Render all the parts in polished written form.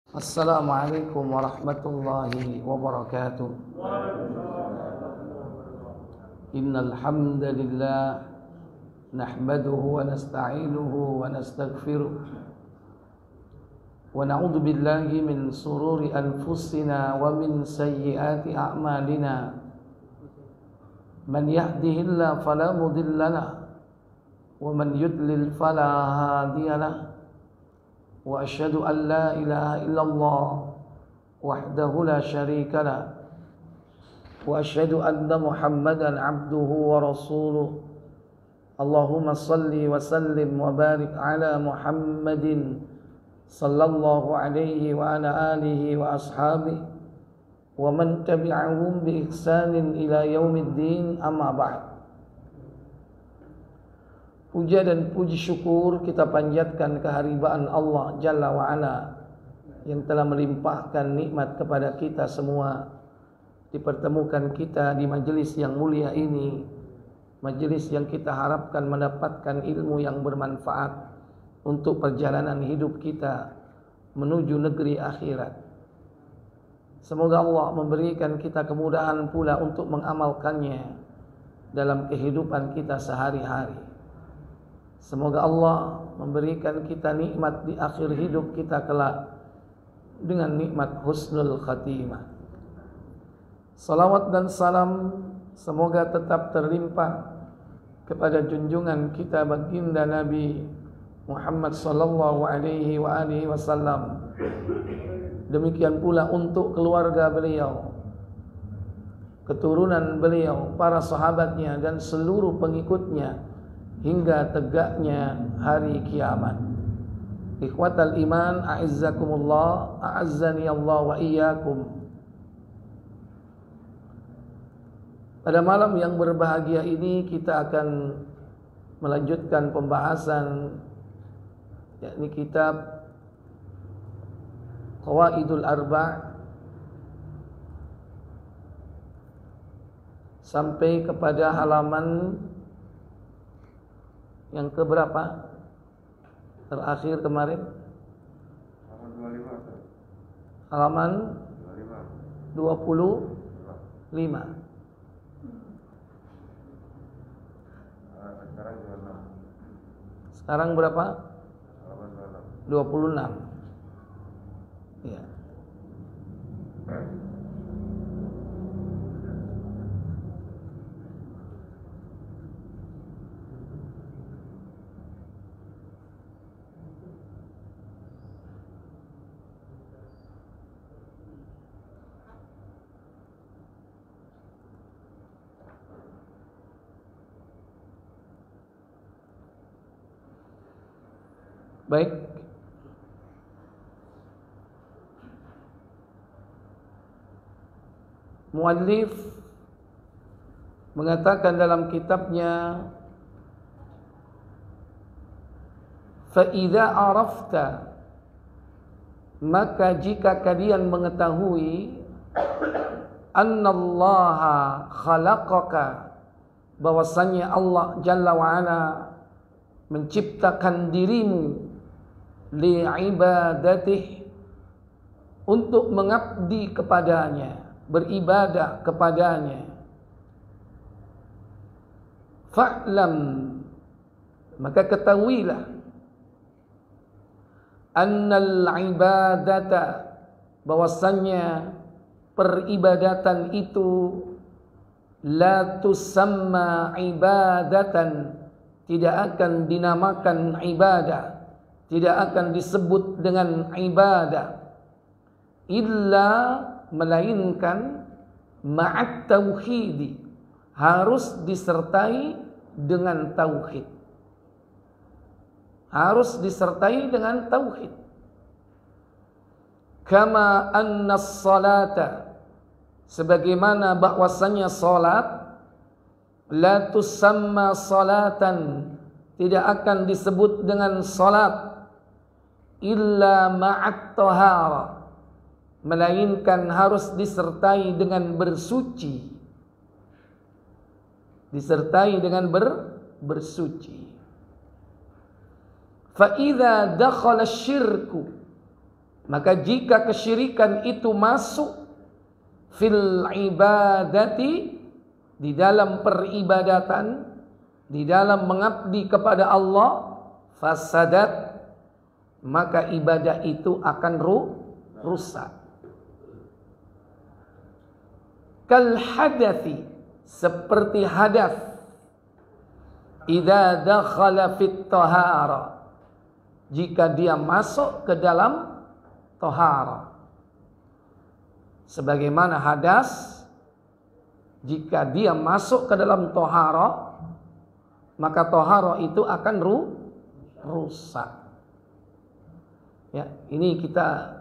Assalamualaikum warahmatullahi wabarakatuh. Innal hamdalillah nahmaduhu wa nasta'inuhu wa nastaghfiruh wa na'udzu billahi min sururi anfusina wa min sayyiati a'malina. Man yahdihillahu fala mudilla lahu wa man yudlil fala hadiya lahu. Wa asyhadu an la ilaha illallah wahdahu la syarika lah wa asyhadu anna Muhammadan abduhu wa rasuluh. Allahumma salli wa sallim wa barik ala Muhammadin sallallahu alaihi wa ala alihi wa ashabihi wa man tabi'ahum bi ihsanin ila yaumiddin, amma ba'd. Puja dan puji syukur kita panjatkan kehadiran Allah Jalla wa'ala yang telah melimpahkan nikmat kepada kita semua, dipertemukan kita di majelis yang mulia ini, majelis yang kita harapkan mendapatkan ilmu yang bermanfaat untuk perjalanan hidup kita menuju negeri akhirat. Semoga Allah memberikan kita kemudahan pula untuk mengamalkannya dalam kehidupan kita sehari-hari. Semoga Allah memberikan kita nikmat di akhir hidup kita kelak dengan nikmat husnul khatimah. Salawat dan salam semoga tetap terlimpah kepada junjungan kita baginda Nabi Muhammad sallallahu alaihi wa alihi wasallam. Demikian pula untuk keluarga beliau, keturunan beliau, para sahabatnya dan seluruh pengikutnya hingga tegaknya hari kiamat. Ikhwatal iman, a'izzakumullah, a'azzani Allah wa iyyakum. Pada malam yang berbahagia ini kita akan melanjutkan pembahasan yakni kitab Qawaidul Arba' sampai kepada halaman yang keberapa? Terakhir kemarin halaman 25. Sekarang berapa? 26. Ya. Baik. Muallif mengatakan dalam kitabnya, fa idza arafta, maka jika kalian mengetahui, annallaha khalaqaka, bahwasanya Allah Jalla wa'ala menciptakan dirimu li'ibadatih, untuk mengabdi kepadanya, beribadah kepadanya. Fa'lam, maka ketahuilah, annal ibadata, bahwasannya peribadatan itu la tusamma ibadatan, tidak akan dinamakan ibadah, tidak akan disebut dengan ibadah, illa, melainkan, ma'at tauhidi, harus disertai dengan tauhid. Harus disertai dengan tauhid. Kama anna salata, sebagaimana bahwasanya salat, la tusamma salatan, tidak akan disebut dengan salat, illa ma'at tahara, melainkan harus disertai dengan bersuci. Disertai dengan bersuci. Fa idza dakhala syirku, Maka jika kesyirikan itu masuk fil ibadati, di dalam peribadatan, di dalam mengabdi kepada Allah, fasadat, maka ibadah itu akan rusak. Kal hadathi, seperti hadas, idza dakhala fit tahara, jika dia masuk ke dalam tahara. Sebagaimana hadas, jika dia masuk ke dalam tahara, maka tahara itu akan rusak. Ya, ini kita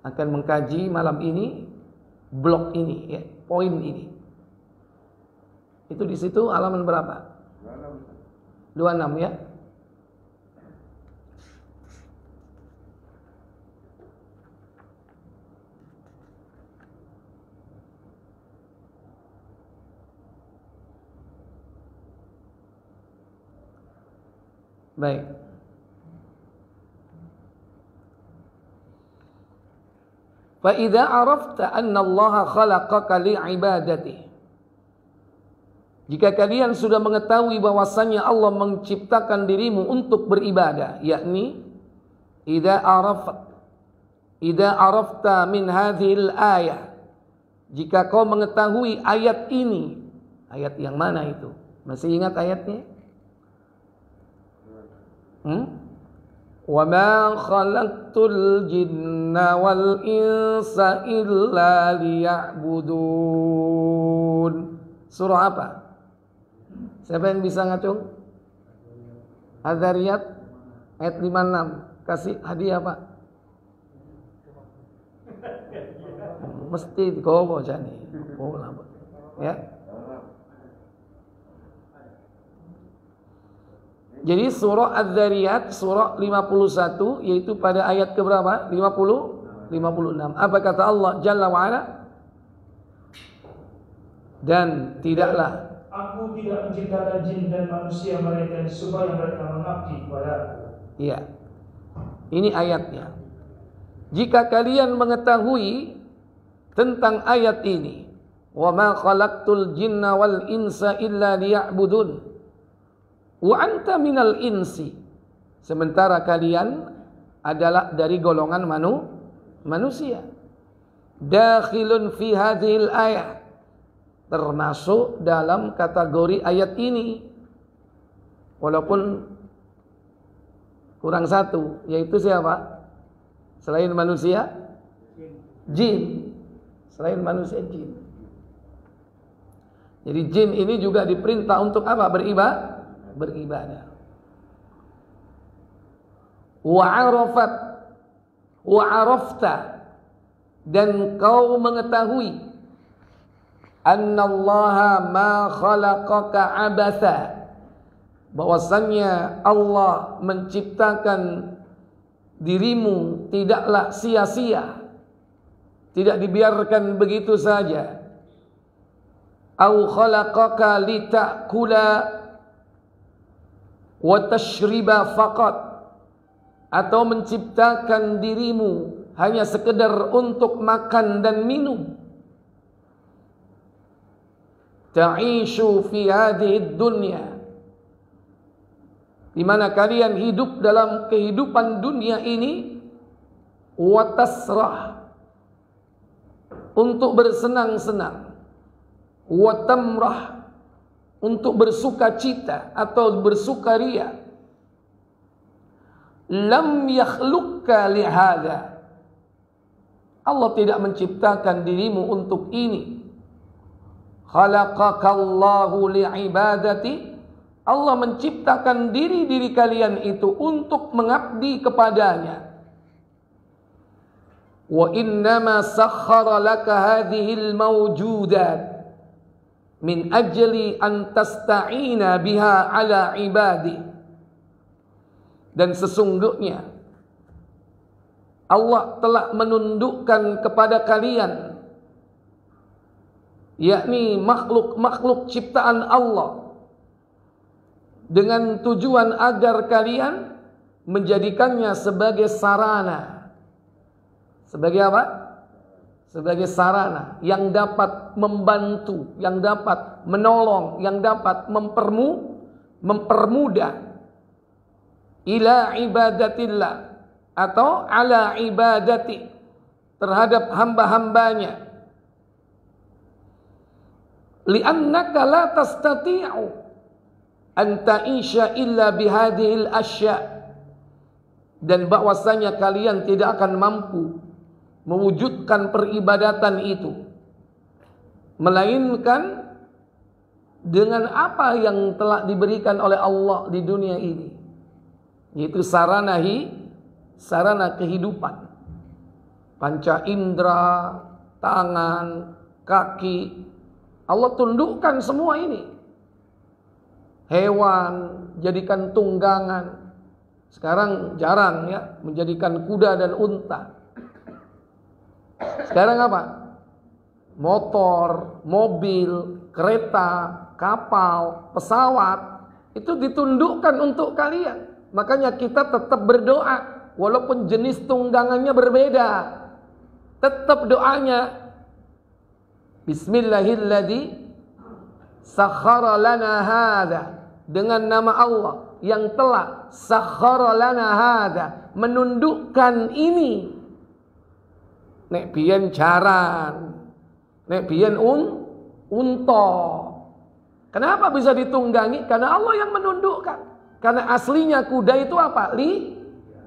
akan mengkaji malam ini blok ini, ya, poin ini. Itu di situ halaman berapa? 26 ya. Baik. Fa idza arafta anna Allah khalaqaka li'ibadatihi, jika kalian sudah mengetahui bahwasannya Allah menciptakan dirimu untuk beribadah, yakni idza arafta min hadhil ayah, jika kau mengetahui ayat ini. Ayat yang mana itu? Masih ingat ayatnya? Wa ma khalaqtul jinna wal insa illa liya'budun. Surah apa? Siapa yang bisa ngacung? Az-Zariyat ayat 56. Kasih hadiah Pak. Mesti dikowo jani. Ya. Jadi surah Az-Zariyat surah 51, yaitu pada ayat ke berapa? 56. Apa kata Allah Jalla wa Ala? Dan tidaklah aku tidak menciptakan jin dan manusia melainkan supaya mereka mengabdi kepadaku. Iya. Ini ayatnya. Jika kalian mengetahui tentang ayat ini, wa ma khalaqtul jinna wal insa illa liya'budun. Wa anta minal insi, sementara kalian adalah dari golongan manusia. Dakhilun fi hadhil ayat, termasuk dalam kategori ayat ini. Walaupun kurang satu, yaitu siapa? Selain manusia? Jin. Selain manusia, jin. Jadi jin ini juga diperintah untuk apa? Beribadah. Wa arafta, dan kau mengetahui annallaha ma khalaqaka abatha, bahwasannya Allah menciptakan dirimu tidaklah sia-sia, tidak dibiarkan begitu saja. Au khalaqaka litakula wa tashriba faqat, atau menciptakan dirimu hanya sekedar untuk makan dan minum. Ta'ishu fi hadhihi dunya, di mana kalian hidup dalam kehidupan dunia ini, wa tasrah, untuk bersenang-senang, wa tamrah, untuk bersuka cita atau bersukaria. Lam yakhluqka lihada, Allah tidak menciptakan dirimu untuk ini. Khalaqakallahu li'ibadati, Allah menciptakan diri-diri kalian itu untuk mengabdi kepadanya. Wa innama sakhkhara laka hadhil mawjudat min ajli an tasta'ina biha ala ibadi, dan sesungguhnya Allah telah menundukkan kepada kalian, yakni makhluk-makhluk ciptaan Allah, dengan tujuan agar kalian menjadikannya sebagai sarana Sebagai apa? Sebagai sarana yang dapat membantu, yang dapat menolong, yang dapat mempermudah ila ibadatillah atau ala ibadati, terhadap hamba-hambanya. Li'annaka la tastati'u an ta'isha illa bihadhil asya', dan bahwasanya kalian tidak akan mampu mewujudkan peribadatan itu melainkan dengan apa yang telah diberikan oleh Allah di dunia ini, yaitu sarana kehidupan, panca indera, tangan, kaki. Allah tundukkan semua ini. Hewan jadikan tunggangan. Sekarang jarang ya menjadikan kuda dan unta. Sekarang apa? Motor, mobil, kereta, kapal, pesawat itu ditundukkan untuk kalian. Makanya kita tetap berdoa walaupun jenis tunggangannya berbeda. Tetap doanya Bismillahilladzi sakhara lana hadza, dengan nama Allah yang telah sakhara lana hadza, menundukkan ini. Nek biyen jaran, nek biyen unta. Kenapa bisa ditunggangi? Karena Allah yang menundukkan. Karena aslinya kuda itu apa?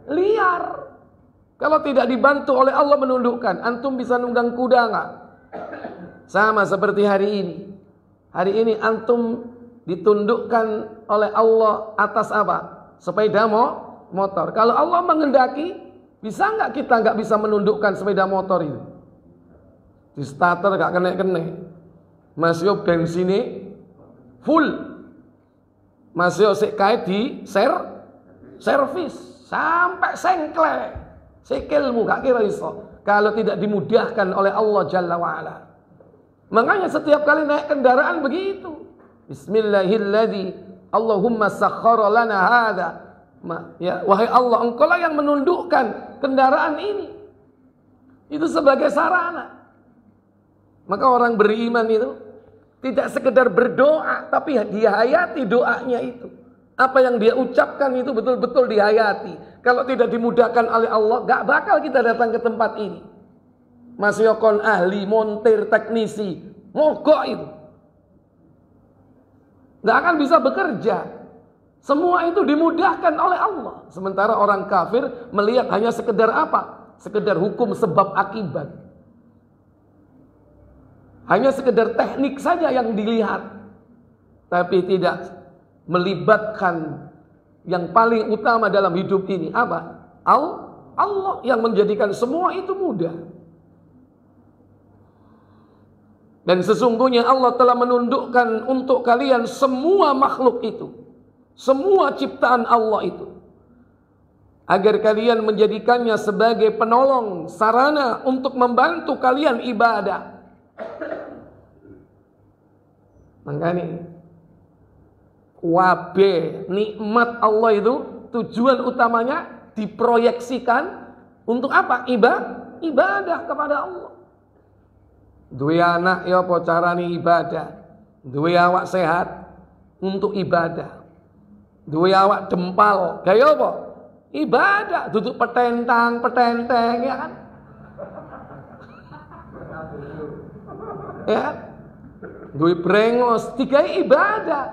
Liar. Kalau tidak dibantu oleh Allah menundukkan, antum bisa nunggang kuda enggak? Sama seperti hari ini. Hari ini antum ditundukkan oleh Allah atas apa? Sepeda motor. Kalau Allah mengendaki, bisa enggak kita enggak bisa menundukkan sepeda motor itu? Di starter enggak kena-kena. Masih bensinnya full. Masih sik kae di servis sampai sengklek. Sikilmu gak kira iso kalau tidak dimudahkan oleh Allah Jalla wa'ala. Makanya setiap kali naik kendaraan begitu. Bismillahilladzi Allahumma sakhkhara lana hadza. Ya, wahai Allah, Engkau lah yang menundukkan kendaraan ini. Itu sebagai sarana. Maka orang beriman itu tidak sekedar berdoa, tapi dihayati doanya itu. Apa yang dia ucapkan itu betul-betul dihayati. Kalau tidak dimudahkan oleh Allah, gak bakal kita datang ke tempat ini. Mas Yokon ahli, montir, teknisi, mogok itu. Gak akan bisa bekerja. Semua itu dimudahkan oleh Allah. Sementara orang kafir melihat hanya sekedar apa? Sekedar hukum sebab akibat. Hanya sekedar teknik saja yang dilihat. Tapi tidak melibatkan yang paling utama dalam hidup ini. Apa? Allah yang menjadikan semua itu mudah. Dan sesungguhnya Allah telah menundukkan untuk kalian semua makhluk itu. Semua ciptaan Allah itu. Agar kalian menjadikannya sebagai penolong, sarana untuk membantu kalian ibadah. Makanya wabe nikmat Allah itu tujuan utamanya diproyeksikan untuk apa? Ibadah kepada Allah. Duwe anak ya apa carane ibadah? Duwe awak sehat untuk ibadah. Duwe awak dempal gaya apa? Ibadah, duduk petentang ya kan? Ya. Duwe brengos digawe ibadah.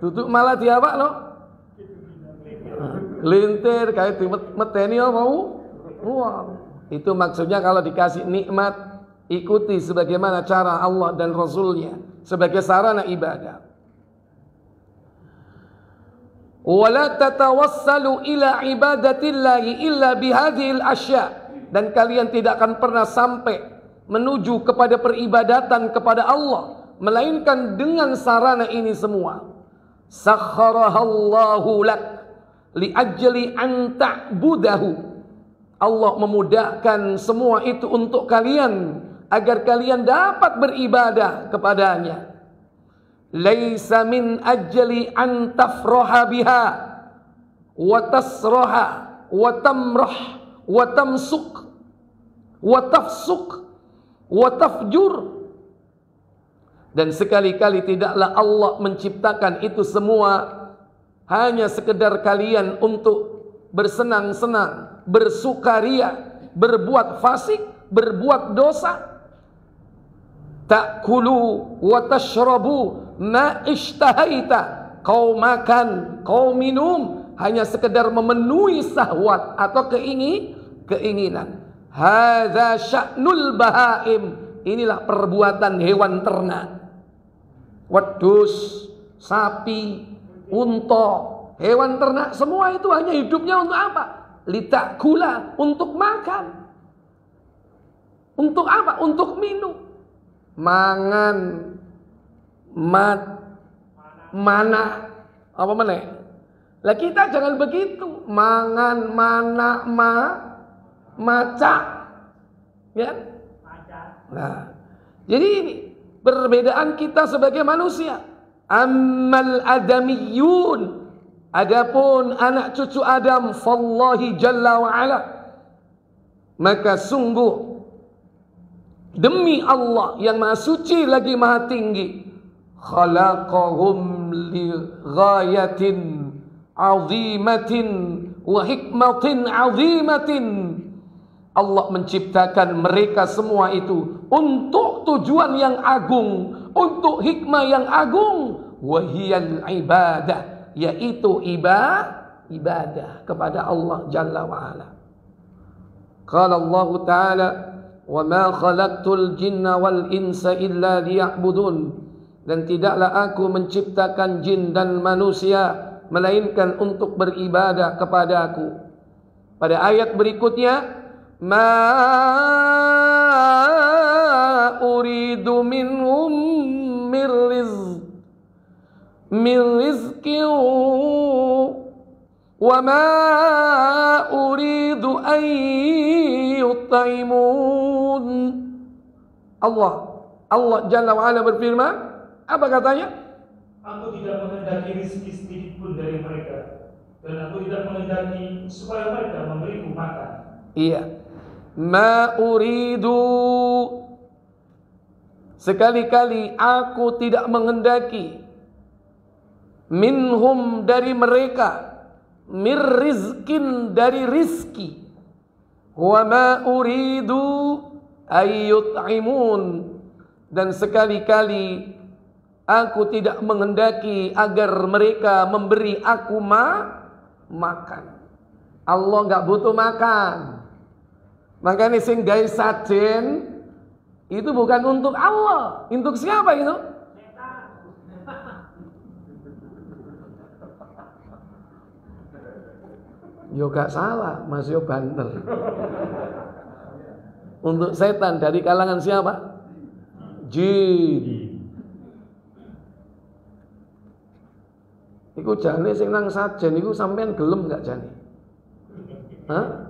Duduk malah diawak no. Lintir kayak meteni mau uang. Itu maksudnya kalau dikasih nikmat, ikuti sebagaimana cara Allah dan Rasulnya sebagai sarana ibadah. Wala tatawassalu ila ibadatillahi illa bihadhil asya. Dan kalian tidak akan pernah sampai menuju kepada peribadatan kepada Allah melainkan dengan sarana ini semua. Sakharahallahu lak liajli an ta'budahu. Allah memudahkan semua itu untuk kalian agar kalian dapat beribadah kepadanya. Laisa min ajli an tafraha biha wa tasraha wa tamrah wa tamsuk. wa tafsuq wa tafjur. Dan sekali-kali tidaklah Allah menciptakan itu semua hanya sekedar kalian untuk bersenang-senang, bersukaria, berbuat fasik, berbuat dosa. Ta'kulu wa tashrabu ma ishtahaita. Kau makan, kau minum hanya sekedar memenuhi syahwat atau keinginan. Hadza sya'nul bahaim. Inilah perbuatan hewan ternak. Wedhus, sapi, unta, hewan ternak semua itu hanya hidupnya untuk apa? Litakula, untuk makan. Untuk apa? Untuk minum. Mangan, mana, apa meneh? Lah kita jangan begitu. Mangan, mana, maca. Ya? Nah, jadi ini perbedaan kita sebagai manusia. Ammal adamiyun, adapun anak cucu Adam, fallahi jalla wa ala, maka sungguh demi Allah yang maha suci lagi maha tinggi, khalaqahum li ghayatin azimatin wa hikmatin azimatin. Allah menciptakan mereka semua itu untuk tujuan yang agung, untuk hikmah yang agung. Wahiyal ibadah, yaitu ibadah kepada Allah Jalla wa'ala. Qala Allah Ta'ala, wa ma khalaqtul jinna wal insa illa liya'budun. Dan tidaklah aku menciptakan jin dan manusia melainkan untuk beribadah kepadaku. Pada ayat berikutnya, ma uridu minhum min rizqin wa ma uridu an yut'imun. Allah Jalla wa Ala berfirman, apa katanya? Aku tidak menghendaki rezeki sedikit pun dari mereka, dan aku tidak menghendaki supaya mereka memberiku makan. Iya. Ma uridu, sekali-kali aku tidak menghendaki, minhum dari mereka, mir rizkin dari rizki, wa ma uridu ayyut'imun, dan sekali-kali aku tidak menghendaki agar mereka memberi aku makan. Allah enggak butuh makan. Makanya sing gawe sajen itu bukan untuk Allah. Untuk siapa itu? Yo gak salah, Mas yo banter. Untuk setan dari kalangan siapa? Jin. Iku jane sing nang sajen iku sampean gelem gak jane? Hah?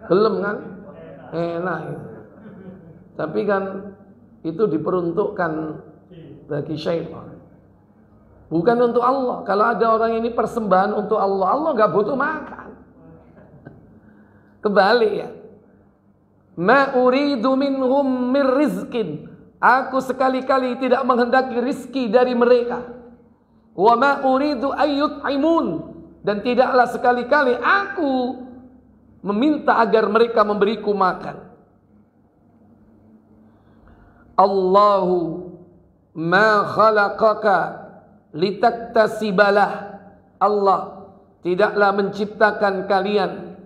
Gelem kan? Enak. Tapi kan itu diperuntukkan bagi syaitan. Bukan untuk Allah. Kalau ada orang ini persembahan untuk Allah, Allah enggak butuh makan. Kembali ya. Ma uridu minhum mir rizqin. Aku sekali-kali tidak menghendaki rizki dari mereka. Wa ma uridu ayyut'imun. Dan tidaklah sekali-kali aku meminta agar mereka memberiku makan. Allahu ma khalaqaka litaktasibalah. Allah tidaklah menciptakan kalian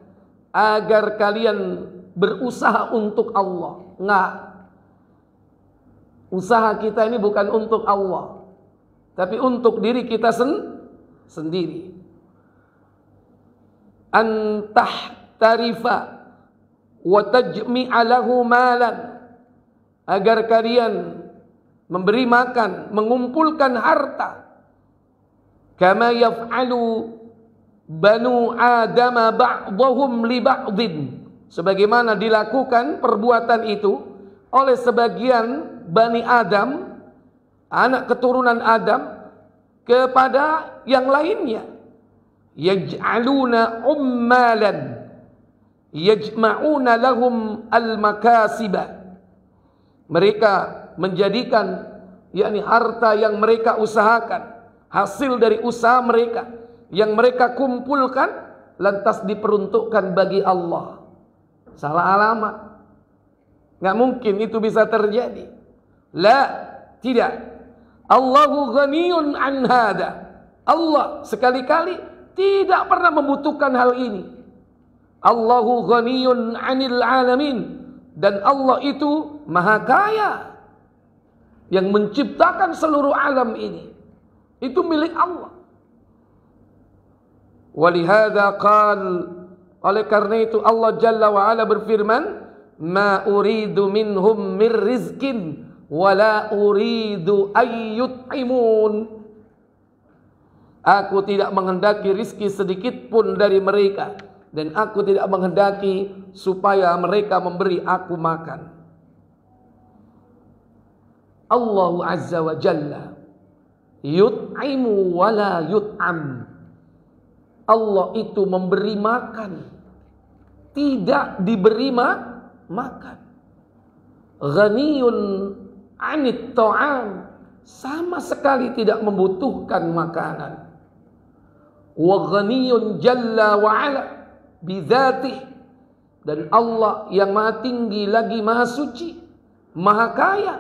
agar kalian berusaha untuk Allah. Enggak. Usaha kita ini bukan untuk Allah, tapi untuk diri kita sendiri. Antah tarifa wa tajmi'a lahu malan, agar kalian memberi makan, mengumpulkan harta, kama yaf'alu banu Adam ba'dhum li ba'dhin, sebagaimana dilakukan perbuatan itu oleh sebagian Bani Adam, anak keturunan Adam, kepada yang lainnya. Yaj'aluna ummalan, yajma'una lahum al-makasiba. Mereka menjadikan yakni harta yang mereka usahakan, hasil dari usaha mereka yang mereka kumpulkan lantas diperuntukkan bagi Allah. Salah alamat. Enggak mungkin itu bisa terjadi. La, tidak. Allahu ghaniyun an hada. Allah sekali-kali tidak pernah membutuhkan hal ini. Allahu ghaniyun 'anil 'alamin, dan Allah itu maha kaya yang menciptakan seluruh alam ini. Itu milik Allah. Walihada qal, oleh karena itu Allah Jalla wa Ala berfirman, ma uridu minhum mir rizkin wala uridu ayyut'imun. Aku tidak menghendaki rizki sedikit pun dari mereka, dan aku tidak menghendaki supaya mereka memberi aku makan. Allah Azza wa Jalla yut'imu wa la yut'am. Allah itu memberi makan, tidak diberi makan. Ghaniyun 'anit ta'am, sama sekali tidak membutuhkan makanan. Wa ghaniyun jalla wa 'ala bidzatih, dan Allah yang maha tinggi lagi maha suci, maha kaya,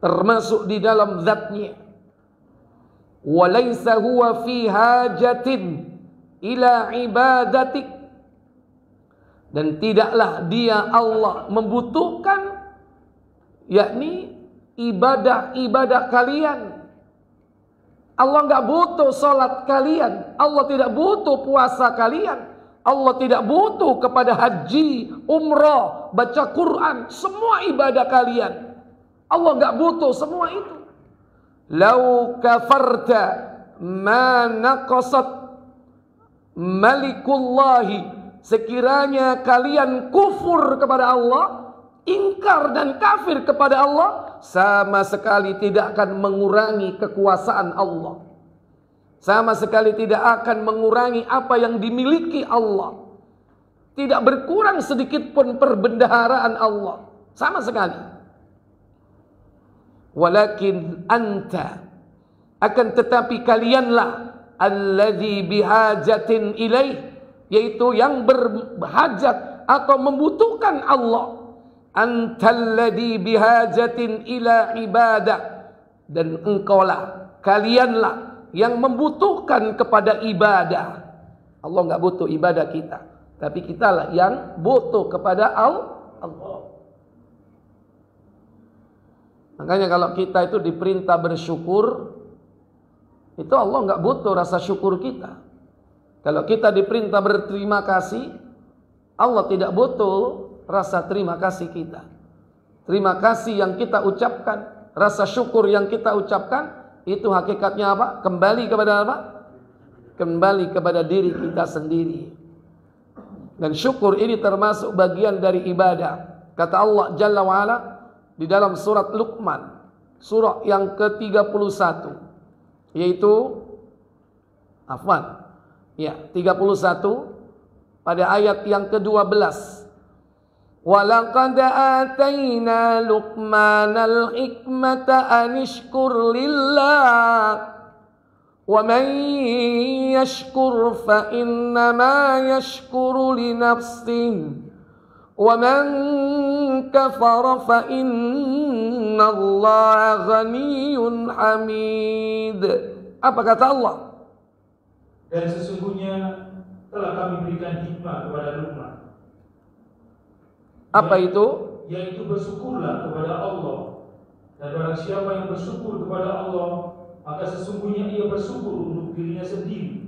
termasuk di dalam zatnya. Walaysa huwa fi hajatin ila ibadatik, dan tidaklah dia Allah membutuhkan yakni ibadah-ibadah kalian. Allah enggak butuh salat kalian, Allah tidak butuh puasa kalian, Allah tidak butuh kepada haji, umrah, baca Quran, semua ibadah kalian. Allah enggak butuh semua itu. Lau kafarta ma naqasat malikullahi, sekiranya kalian kufur kepada Allah, ingkar dan kafir kepada Allah, sama sekali tidak akan mengurangi kekuasaan Allah, sama sekali tidak akan mengurangi apa yang dimiliki Allah, tidak berkurang sedikit pun perbendaharaan Allah, sama sekali. Walakin anta, akan tetapi kalianlah, alladzi bihajatin ilaih, yaitu yang berhajat atau membutuhkan Allah. Antalladzi bihajatin ila ibadah, dan engkaulah, kalianlah yang membutuhkan kepada ibadah. Allah enggak butuh ibadah kita, tapi kitalah yang butuh kepada Allah. Makanya kalau kita itu diperintah bersyukur, itu Allah enggak butuh rasa syukur kita. Kalau kita diperintah berterima kasih, Allah tidak butuh rasa terima kasih kita. Terima kasih yang kita ucapkan, rasa syukur yang kita ucapkan, itu hakikatnya apa? Kembali kepada apa? Kembali kepada diri kita sendiri. Dan syukur ini termasuk bagian dari ibadah. Kata Allah Jalla wa Ala di dalam surat Luqman, surah yang ke-31, yaitu 31 pada ayat yang ke-12. Walaqad atayna Luqmanal hikmata anishkur lillah wa man yashkur fa innama yashkuru li nafsihi wa man kafara fa innallaha ghaniyyun hamid. Apa kata Allah? Dan sesungguhnya telah kami berikan hikmah kepada Luqman. Apa itu? Yaitu bersyukurlah kepada Allah. Dan barang siapa yang bersyukur kepada Allah, maka sesungguhnya ia bersyukur untuk dirinya sendiri.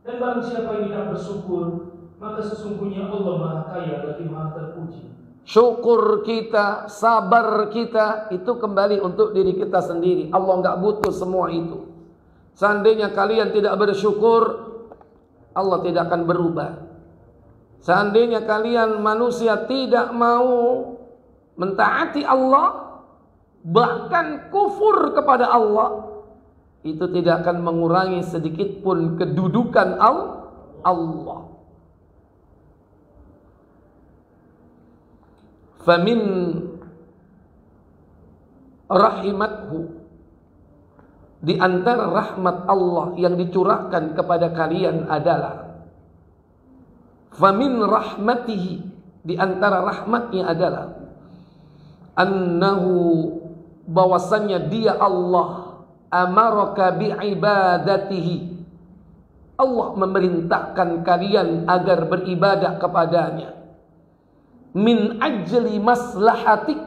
Dan barang siapa yang tidak bersyukur, maka sesungguhnya Allah maha kaya lagi maha terpuji. Syukur kita, sabar kita, itu kembali untuk diri kita sendiri. Allah enggak butuh semua itu. Seandainya kalian tidak bersyukur, Allah tidak akan berubah. Seandainya kalian manusia tidak mau mentaati Allah, bahkan kufur kepada Allah, itu tidak akan mengurangi sedikit pun kedudukan Allah. famin rahimathu, di antara rahmat Allah yang dicurahkan kepada kalian adalah, famin rahmatihi, di antara rahmatnya adalah, annahu, bahwasannya dia Allah, amaraka bi'ibadatihi, Allah memerintahkan kalian agar beribadah kepadanya, min ajli maslahatik,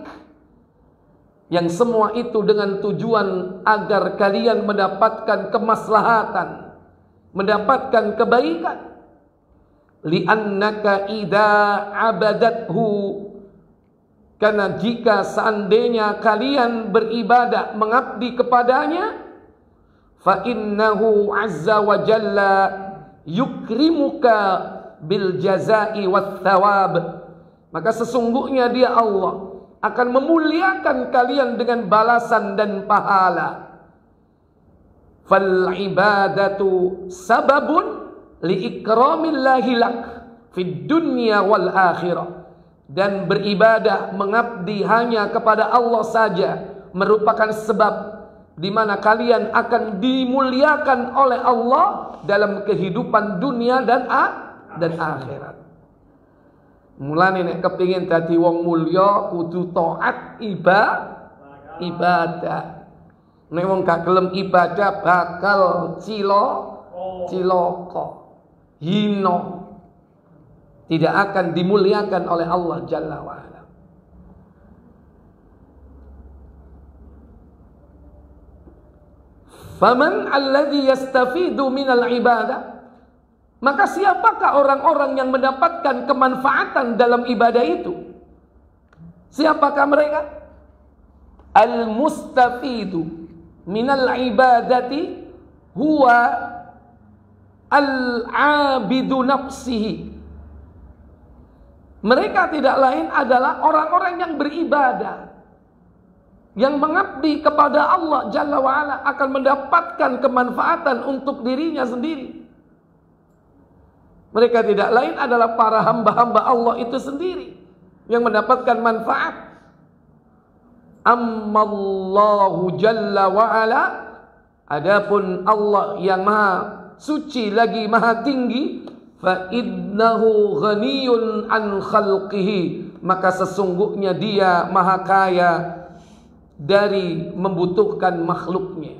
yang semua itu dengan tujuan agar kalian mendapatkan kemaslahatan, mendapatkan kebaikan. Li'annaka idza abadathu, karena jika seandainya kalian beribadah mengabdi kepadanya, fa innahu azza wa jalla yukrimuka bil jazai wath thawab, maka sesungguhnya dia Allah akan memuliakan kalian dengan balasan dan pahala. Fal ibadatu sababun li ikramillahi lak fid dunya wal akhirah, dan beribadah mengabdi hanya kepada Allah saja merupakan sebab di mana kalian akan dimuliakan oleh Allah dalam kehidupan dunia dan akhirat. Mulane nek kepingin dadi wong mulya kudu taat ibadah. Nek wong gak gelem ibadah bakal cilaka, hina, tidak akan dimuliakan oleh Allah Jalla wa ala. Faman alladhi yastafidu minal ibadah, maka siapakah orang-orang yang mendapatkan kemanfaatan dalam ibadah itu? Siapakah mereka? Al-mustafidu minal ibadati huwa al-abidu nafsihi. Mereka tidak lain adalah orang-orang yang beribadah, yang mengabdi kepada Allah Jalla wa'ala, akan mendapatkan kemanfaatan untuk dirinya sendiri. Mereka tidak lain adalah para hamba-hamba Allah itu sendiri yang mendapatkan manfaat. Ammallahu Jalla wa'ala, adapun Allah yang maha suci lagi maha tinggi, fa innahu ghaniyun an khalqihi, maka sesungguhnya dia maha kaya dari membutuhkan makhluknya.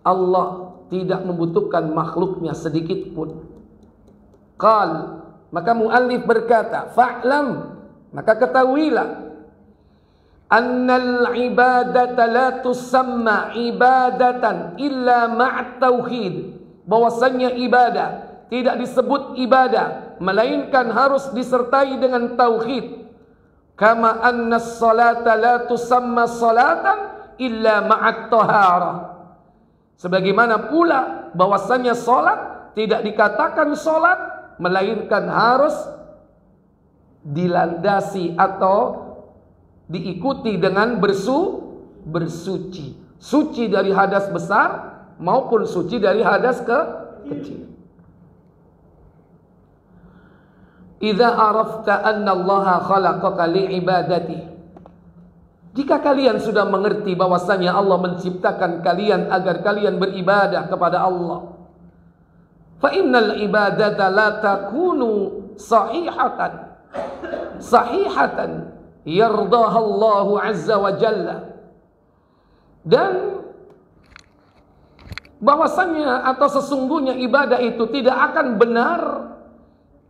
Allah tidak membutuhkan makhluknya sedikit pun. Qal, maka muallif berkata, fa'lam, maka ketahuilah, annal ibadata la tusamma ibadatan illa ma'at tauhid, bahwasanya ibadah tidak disebut ibadah melainkan harus disertai dengan tauhid. Kama anna as-salata la tusamma salatan illa ma'at taharah, sebagaimana pula bahwasanya salat tidak dikatakan salat melainkan harus dilandasi atau diikuti dengan bersuci, suci dari hadas besar maupun suci dari hadas kecil. Idza arafta anna Allah khalaqaka li'ibadati, jika kalian sudah mengerti bahwasanya Allah menciptakan kalian agar kalian beribadah kepada Allah, fa innal ibadata la takunu sahihatan yardaha Allah azza wa jalla, dan bahwasanya atau sesungguhnya ibadah itu tidak akan benar,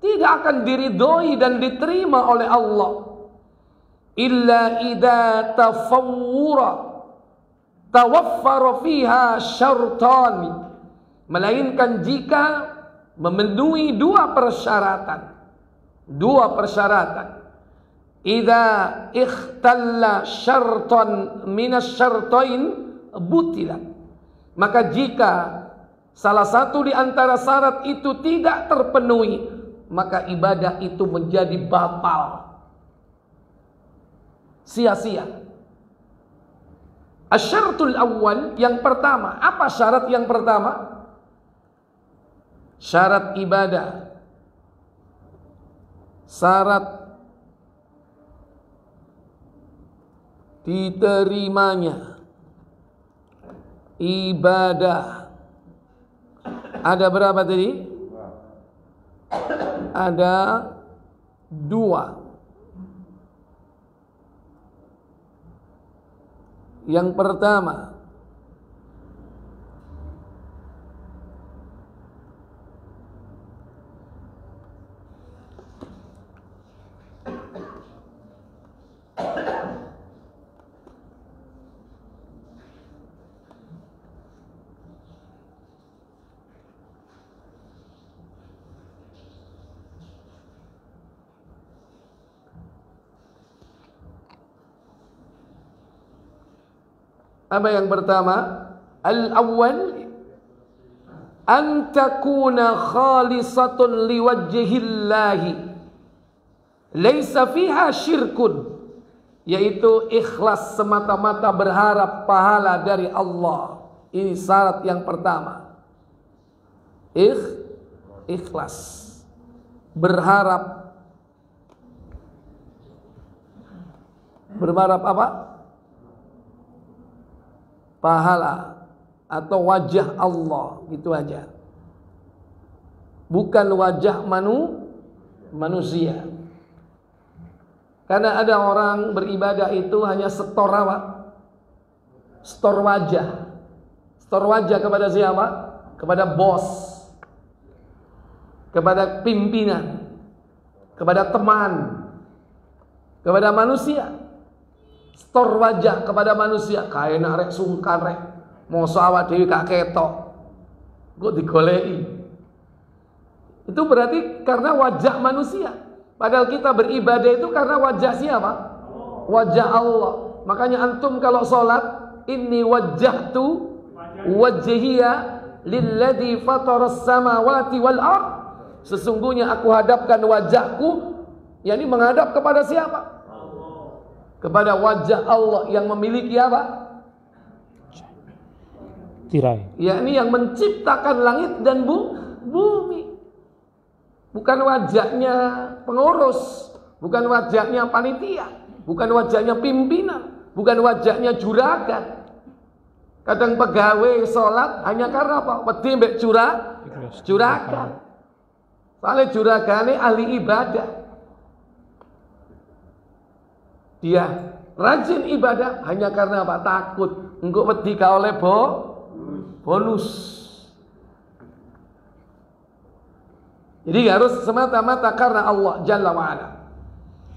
tidak akan diridhoi dan diterima oleh Allah, illa idza tawaffara fiha syartan, melainkan jika memenuhi dua persyaratan. Idza ikhtalla syartan minas syartain butilat, maka jika salah satu di antara syarat itu tidak terpenuhi, maka ibadah itu menjadi batal, sia-sia. Asyaratul awal, yang pertama, apa syarat yang pertama? Syarat ibadah, syarat diterimanya ibadah. Ada berapa tadi? Ada 2. Yang pertama, apa yang pertama? Al-awwal an takuna khalisatun liwajhillahi laisa fiha syirkun, yaitu ikhlas semata-mata berharap pahala dari Allah. Ini syarat yang pertama. Ikhlas, berharap apa? Pahala atau wajah Allah, gitu aja. Bukan wajah manusia. Karena ada orang beribadah itu hanya setor apa? Setor wajah. Setor wajah kepada siapa? Kepada bos, kepada pimpinan, kepada teman, kepada manusia. Setor wajah kepada manusia, kae nak rek sungkan rek, mosok awak dhewe gak ketok, kok digoleki. Itu berarti karena wajah manusia. Padahal kita beribadah itu karena wajah siapa? Wajah Allah. Makanya antum kalau sholat, inni wajjahtu wajhiya lilladzi fataras samawati wal ard. Sesungguhnya aku hadapkan wajahku, yakni menghadap kepada siapa? Kepada wajah Allah yang memiliki apa? Tirai. Yakni yang menciptakan langit dan bumi. Bukan wajahnya pengurus, bukan wajahnya panitia, bukan wajahnya pimpinan, bukan wajahnya juragan. Kadang pegawai sholat hanya karena apa? Wedi mbek juragan. Soalnya juragane ahli ibadah. Dia rajin ibadah hanya karena apa? Takut engko wedi ka oleh bonus. Jadi harus semata-mata karena Allah Jalla wa'ala.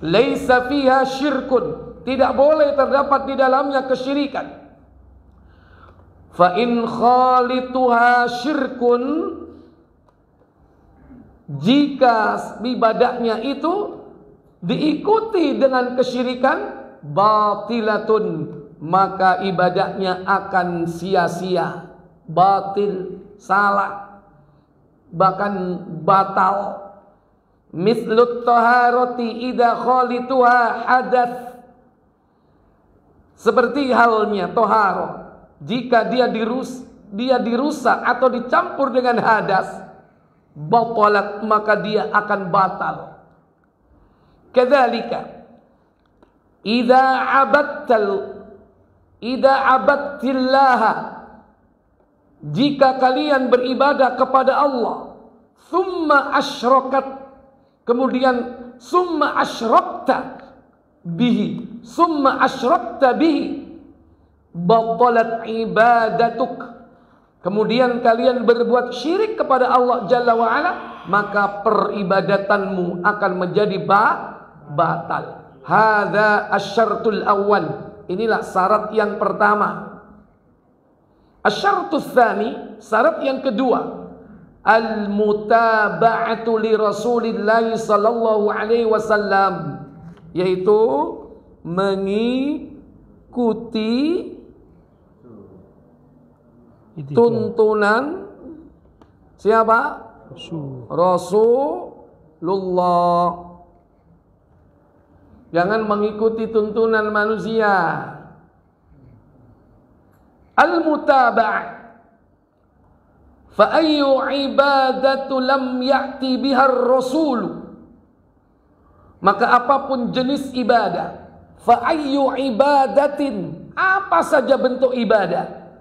Laisa fiha syirkun, tidak boleh terdapat di dalamnya kesyirikan. Fa in khalituha syirkun, jika ibadahnya itu diikuti dengan kesyirikan, batilatun, maka ibadahnya akan sia-sia, batil, salah, bahkan batal. Mislut taharati idza khalituha hadath, seperti halnya toharo, jika dia dirusak atau dicampur dengan hadas, batalat, maka dia akan batal. Kadzalika idza abadtillaha, jika kalian beribadah kepada Allah, summa asyrakat, kemudian summa asyrakta bihi, batalat ibadatuk, kemudian kalian berbuat syirik kepada Allah Jalla wa'ala, maka peribadatanmu akan menjadi batal. Hadza asyartul awal, inilah syarat yang pertama. Asyartus tsani, syarat yang kedua, al-mutaba'atu li Rasulillah sallallahu alaihi wasallam, yaitu mengikuti tuntunan siapa? Rasulullah. Jangan mengikuti tuntunan manusia. Al-mutaba'ah, fa ayyu ibadatu lam ya'ti bihar rasul, maka apapun jenis ibadah, fa ayyu ibadatin, apa saja bentuk ibadah,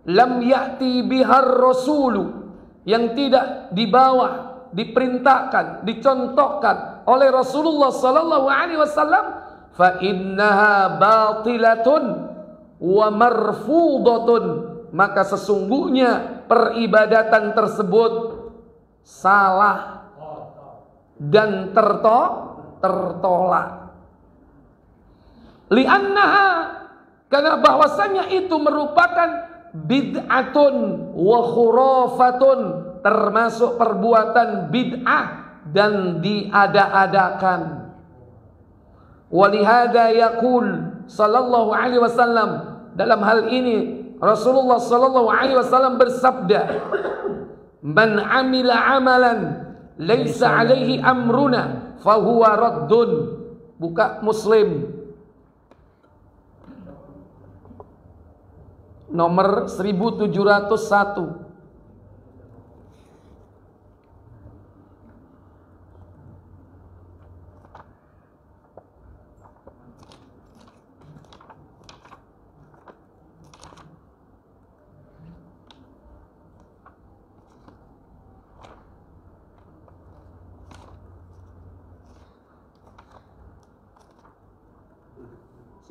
lam ya'ti bihar rasulu, yang tidak dibawa, diperintahkan, dicontohkan oleh Rasulullah sallallahu alaihi wasallam, fa innaha batilatun wa marfudatun, maka sesungguhnya peribadatan tersebut salah dan tertolak. Li'annaha, karena bahwasanya itu merupakan bid'atun wa khurafatun, termasuk perbuatan bid'ah dan diada-adakan. Walihada yaqul sallallahu alaihi wasallam, dalam hal ini Rasulullah sallallahu alaihi wasallam bersabda, man amila amalan laisa alaihi amruna fahuwa raddun. Buka Muslim nomor 1701.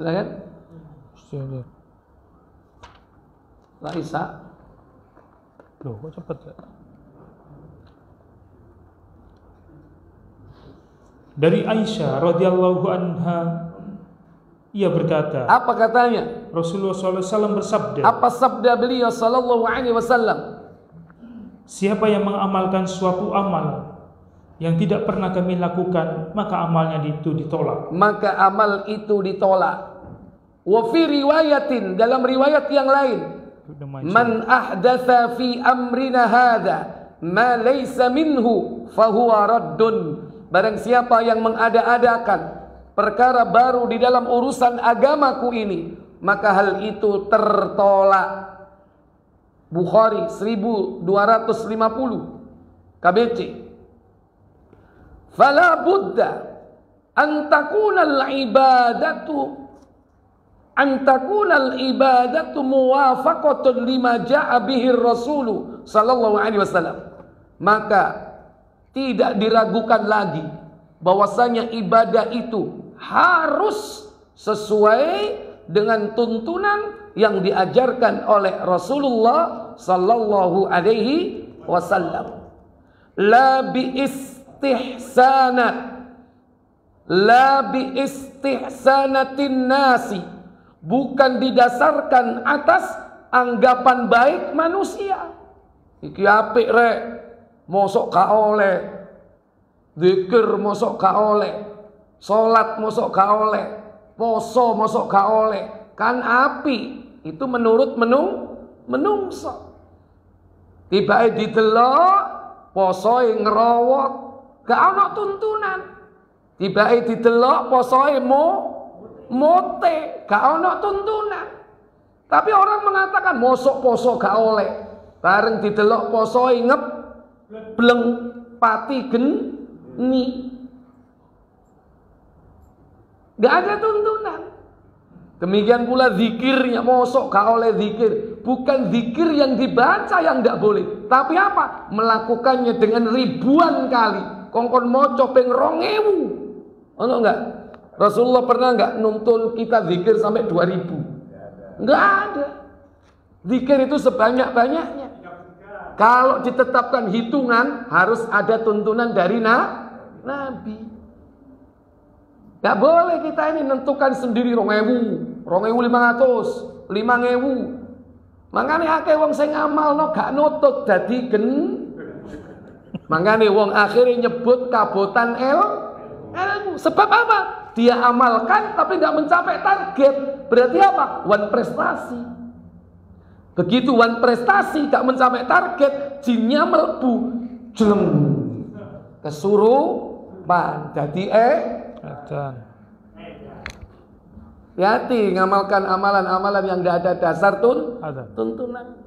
Silakan. Silakan. Laisa. Loh, kok cepat ya? Dari Aisyah radhiyallahu anha, ia berkata, apa katanya? Rasulullah SAW bersabda, apa sabda beliau sallallahu alaihi wasallam? siapa yang mengamalkan suatu amal yang tidak pernah kami lakukan, maka amalnya itu ditolak. Maka amal itu ditolak. Wa fi riwayatin, dalam riwayat yang lain, man ahdatsa fi amrina hadza ma laysa minhu fahuwa raddun. Barang siapa yang mengada-adakan perkara baru di dalam urusan agamaku ini, maka hal itu tertolak. Bukhari 1250 KBC. Fala budda an takuna al-ibadatu muwafaqatun lima ja'a bihi Rasul sallallahu alaihi wasallam. Maka tidak diragukan lagi bahwasanya ibadah itu harus sesuai dengan tuntunan yang diajarkan oleh Rasulullah sallallahu alaihi wasallam. La bi istihsanatin nasi, bukan didasarkan atas anggapan baik manusia. Iki apik rek, mosok ka oleh, zikir mosok ka oleh, salat mosok ka oleh, poso mosok ka oleh, kan api. Itu menurut menungso. Tibae didelok posoe ngerowok, gak ana tuntunan. Tibae didelok posoe mote, gak ana tuntunan. Tapi orang mengatakan mosok poso gak oleh, bareng didelok posoe ngebleng pati geni. Gak ada tuntunan. Demikian pula zikirnya, mosok gak oleh zikir. Bukan zikir yang dibaca yang gak boleh, tapi apa? Melakukannya dengan ribuan kali. Kongkon moco ping 2000. Ono enggak? Rasulullah pernah enggak nuntun kita zikir sampai 2000? Enggak ada. Zikir itu sebanyak-banyaknya. Kalau ditetapkan hitungan, harus ada tuntunan dari Nabi. Gak boleh kita ini nentukan sendiri 2000, 2500, 5000. Makane akeh wong sing ngamalno gak nutut dadi Makane wong akhirnya nyebut kabotan ilmu. Sebab apa? Dia amalkan tapi gak mencapai target. Berarti apa? Wan prestasi. Begitu wan prestasi gak mencapai target, jinnya melebu, jeleng, kesurupan, jadi hati ngamalkan amalan-amalan yang tidak ada dasar tuntunan.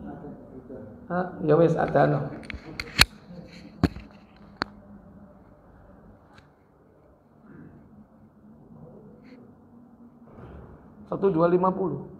Ya wis adano. 1250.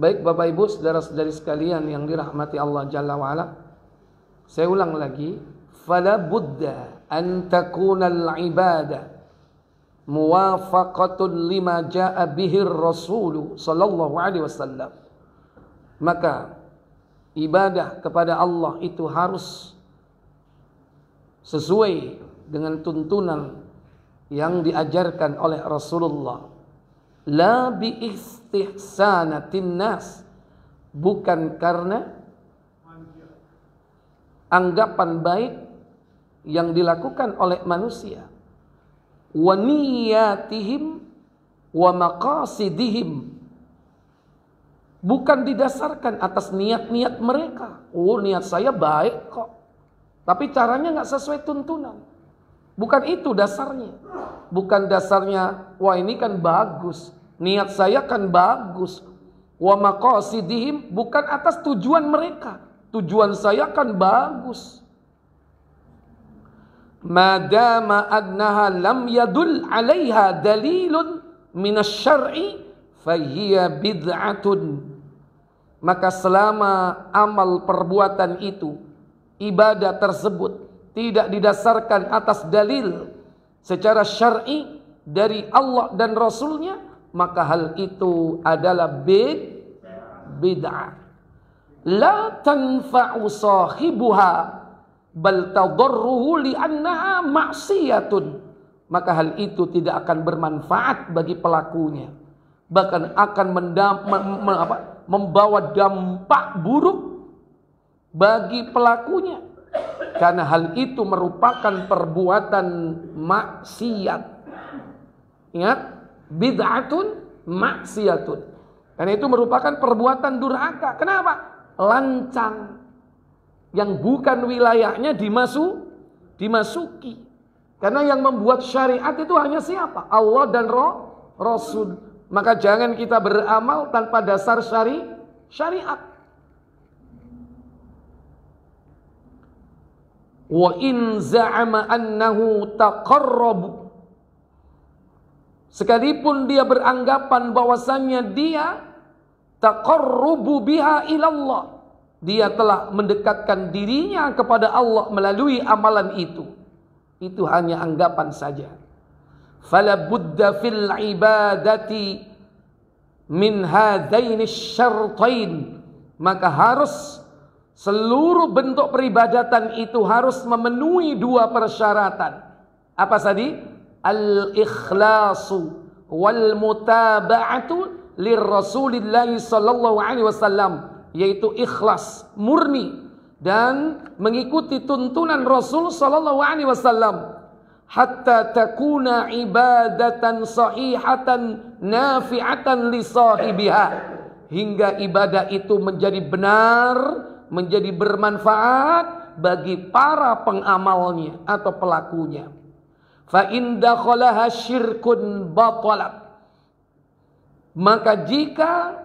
Baik Bapak Ibu, saudara-saudari sekalian yang dirahmati Allah Jalla wa'ala, saya ulang lagi, fala budda an takuna al-ibadah muwafaqatun lima jaa bihi Rasul sallallahu alaihi wasallam. Maka ibadah kepada Allah itu harus sesuai dengan tuntunan yang diajarkan oleh Rasulullah. La bi istihsanatin nas, bukan karena anggapan baik yang dilakukan oleh manusia. Wa niyatihim wa maqasidihim, bukan didasarkan atas niat-niat mereka. Oh, niat saya baik kok, tapi caranya nggak sesuai tuntunan. Bukan itu dasarnya. Bukan dasarnya, wah ini kan bagus, niat saya kan bagus. Wa maqasidihim, bukan atas tujuan mereka. Tujuan saya kan bagus. Madama annaha lam yadul 'alaiha dalilun minasy syar'i fahiya bid'atun. maka selama amal perbuatan itu, ibadah tersebut tidak didasarkan atas dalil secara syar'i dari Allah dan Rasulnya, maka hal itu adalah bid'ah. La tanfa'u sahibuha bal tadarruhu li'annaha ma'siyatun. Maka hal itu tidak akan bermanfaat bagi pelakunya, bahkan akan membawa dampak buruk bagi pelakunya, karena hal itu merupakan perbuatan maksiat. Ingat, bid'atun maksiatun. Karena itu merupakan perbuatan durhaka. Kenapa? Lancang, yang bukan wilayahnya dimasuki. Karena yang membuat syariat itu hanya siapa? Allah dan Rasul. Maka jangan kita beramal tanpa dasar syariat. Wa in za'ama annahu taqarrab, sekalipun dia beranggapan bahwasannya dia taqarrubu biha ilallah, dia telah mendekatkan dirinya kepada Allah melalui amalan itu hanya anggapan saja. Fala budda fil ibadati min hadaini syartain, maka harus seluruh bentuk peribadatan itu harus memenuhi dua persyaratan. Apa tadi? Al-ikhlasu wal mutaba'atu lirrasulillahi sallallahu alaihi wasallam, yaitu ikhlas murni dan mengikuti tuntunan Rasul sallallahu alaihi wasallam, hatta takuna ibadatan sahihatan nafi'atan li sahibiha, hingga ibadah itu menjadi benar, menjadi bermanfaat bagi para pengamalnya atau pelakunya. Fa in dakhalaha syirkun batalat, maka jika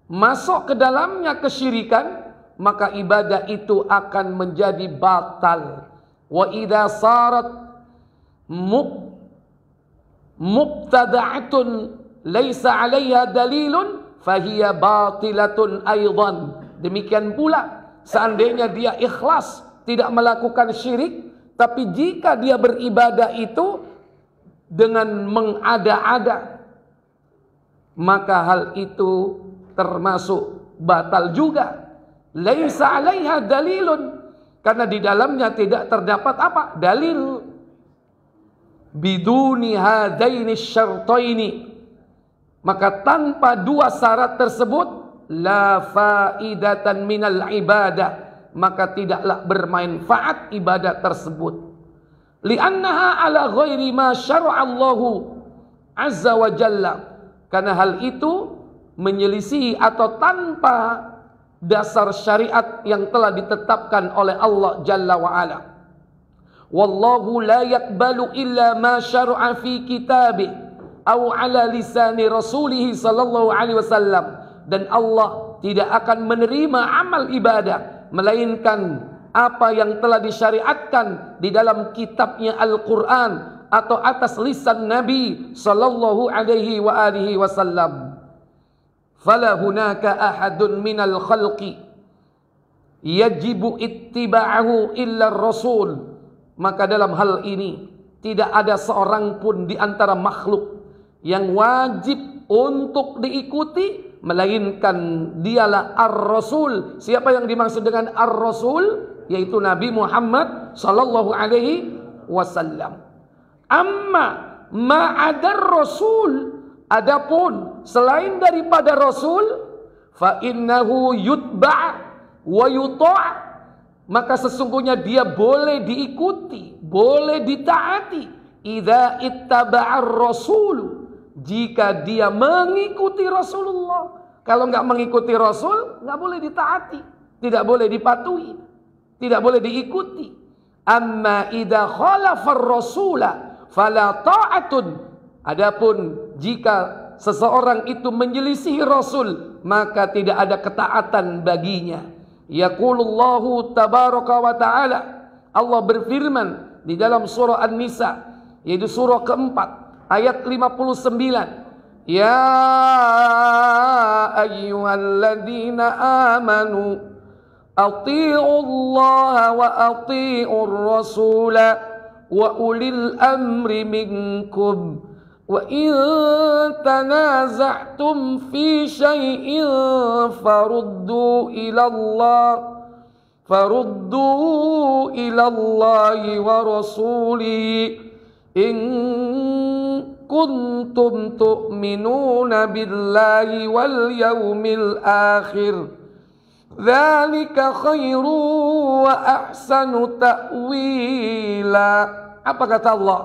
masuk ke dalamnya kesyirikan, maka ibadah itu akan menjadi batal. Wa idza sarat mubtada'atun laisa 'alaiha dalilun fahiya batilatun aidan. Demikian pula seandainya dia ikhlas, tidak melakukan syirik, tapi jika dia beribadah itu dengan mengada-ada, maka hal itu termasuk batal juga. Laisa 'alaiha dalilun, karena di dalamnya tidak terdapat apa? Dalil. Biduni hadaini syartaini, maka tanpa dua syarat tersebut, la faidatan minal ibadah, maka tidaklah bermanfaat ibadah tersebut. Li'annaha ala ghairi ma syara'allahu azza wa jalla, karena hal itu menyelisihi atau tanpa dasar syariat yang telah ditetapkan oleh Allah Jalla wa Ala. Wallahu la yaqbalu illa ma syara'a fi kitabih aw ala lisani rasulih sallallahu alaihi wasallam, dan Allah tidak akan menerima amal ibadah melainkan apa yang telah disyariatkan di dalam kitabnya Al-Qur'an atau atas lisan Nabi sallallahu alaihi wa alihi wasallam. Fala hunaka ahadun minal khalqi yajibu ittiba'ahu illa rasul, maka dalam hal ini tidak ada seorang pun di antara makhluk yang wajib untuk diikuti melainkan dialah ar-rasul. Siapa yang dimaksud dengan ar-rasul? Yaitu Nabi Muhammad sallallahu alaihi wasallam. Amma ma'adar rasul, adapun selain daripada Rasul, fa innahu yutba' wa yuta', maka sesungguhnya dia boleh diikuti, boleh ditaati. Idza ittaba'ar rasul, jika dia mengikuti Rasulullah. Kalau enggak mengikuti Rasul, enggak boleh ditaati, tidak boleh dipatuhi, tidak boleh diikuti. Amma idza khalafar rasula fala ta'atun, adapun jika seseorang itu menyelisihi Rasul, maka tidak ada ketaatan baginya. Yaqulullahu tabaraka wa ta'ala, Allah berfirman di dalam surah An-Nisa, yaitu surah keempat ayat 59, يا أيها الذين آمنوا أطيعوا الله وأطيعوا الرسول وأولي الأمر منكم وإن تنازعتم في شيء فردوا إلى الله ورسوله إن كنتم تؤمنون بالله واليوم الآخر ذلك خير وأحسن تأويلا. Apa kata Allah?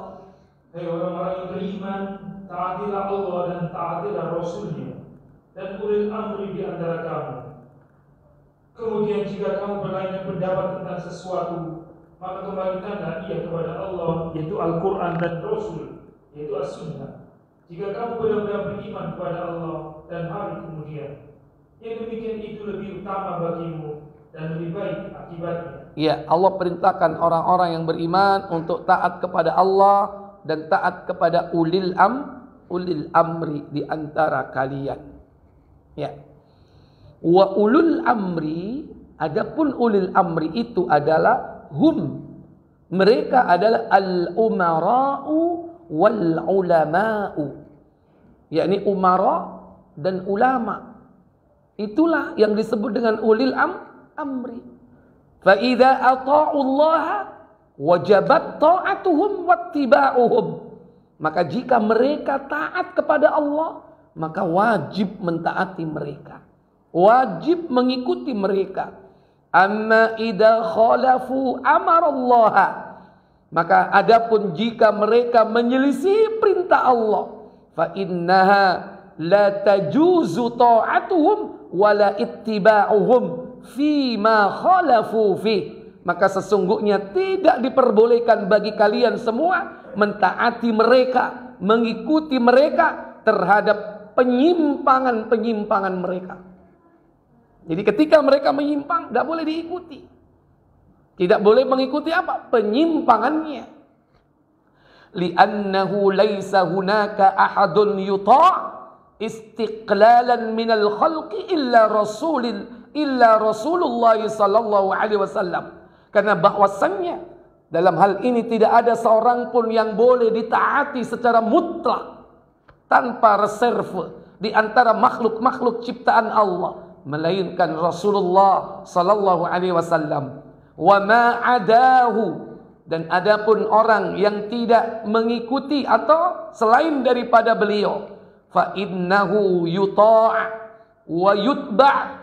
Hai orang-orang yang beriman, taatilah Allah dan taatilah Rasul-Nya dan ulil amri di antara kamu. Kemudian jika kamu berlainan pendapat tentang sesuatu, maka kembalikanlah ia kepada Allah, yaitu Al-Quran dan Rasul, yaitu As-Sunnah. Jika kamu benar-benar beriman kepada Allah dan hari kemudian, yang demikian itu lebih utama bagimu dan lebih baik akibatnya. Ya, Allah perintahkan orang-orang yang beriman untuk taat kepada Allah dan taat kepada ulil amri di antara kalian. Ya. Wa ulul amri, adapun ulil amri itu adalah mereka adalah al-umara'u wal ulama'u, yakni umara dan ulama. Itulah yang disebut dengan ulil amri. Fa idza ata'u Allah wajabat ta'atuhum wattiba'uhum. Maka jika mereka taat kepada Allah, maka wajib mentaati mereka, wajib mengikuti mereka. Amma idza khalafu amarallaha, maka adapun jika mereka menyelisih perintah Allah, fa innaha la tajuzu ta'atuhum wala ittiba'uhum fi ma khalafu fi, maka sesungguhnya tidak diperbolehkan bagi kalian semua mentaati mereka, mengikuti mereka terhadap penyimpangan-penyimpangan mereka. Jadi ketika mereka menyimpang, tidak boleh diikuti. Tidak boleh mengikuti apa? Penyimpangannya. Li'annahu laisa hunaka ahadun yuta' istiqlalan minal khalqi illa Rasulullah sallallahu alaihi wasallam. Karena bahwasannya dalam hal ini tidak ada seorang pun yang boleh ditaati secara mutlak tanpa reserve di antara makhluk-makhluk ciptaan Allah, melainkan Rasulullah sallallahu alaihi wasallam. Wa ma adahu, dan adapun orang yang tidak mengikuti atau selain daripada beliau, fa innahu yuta' wa yutba',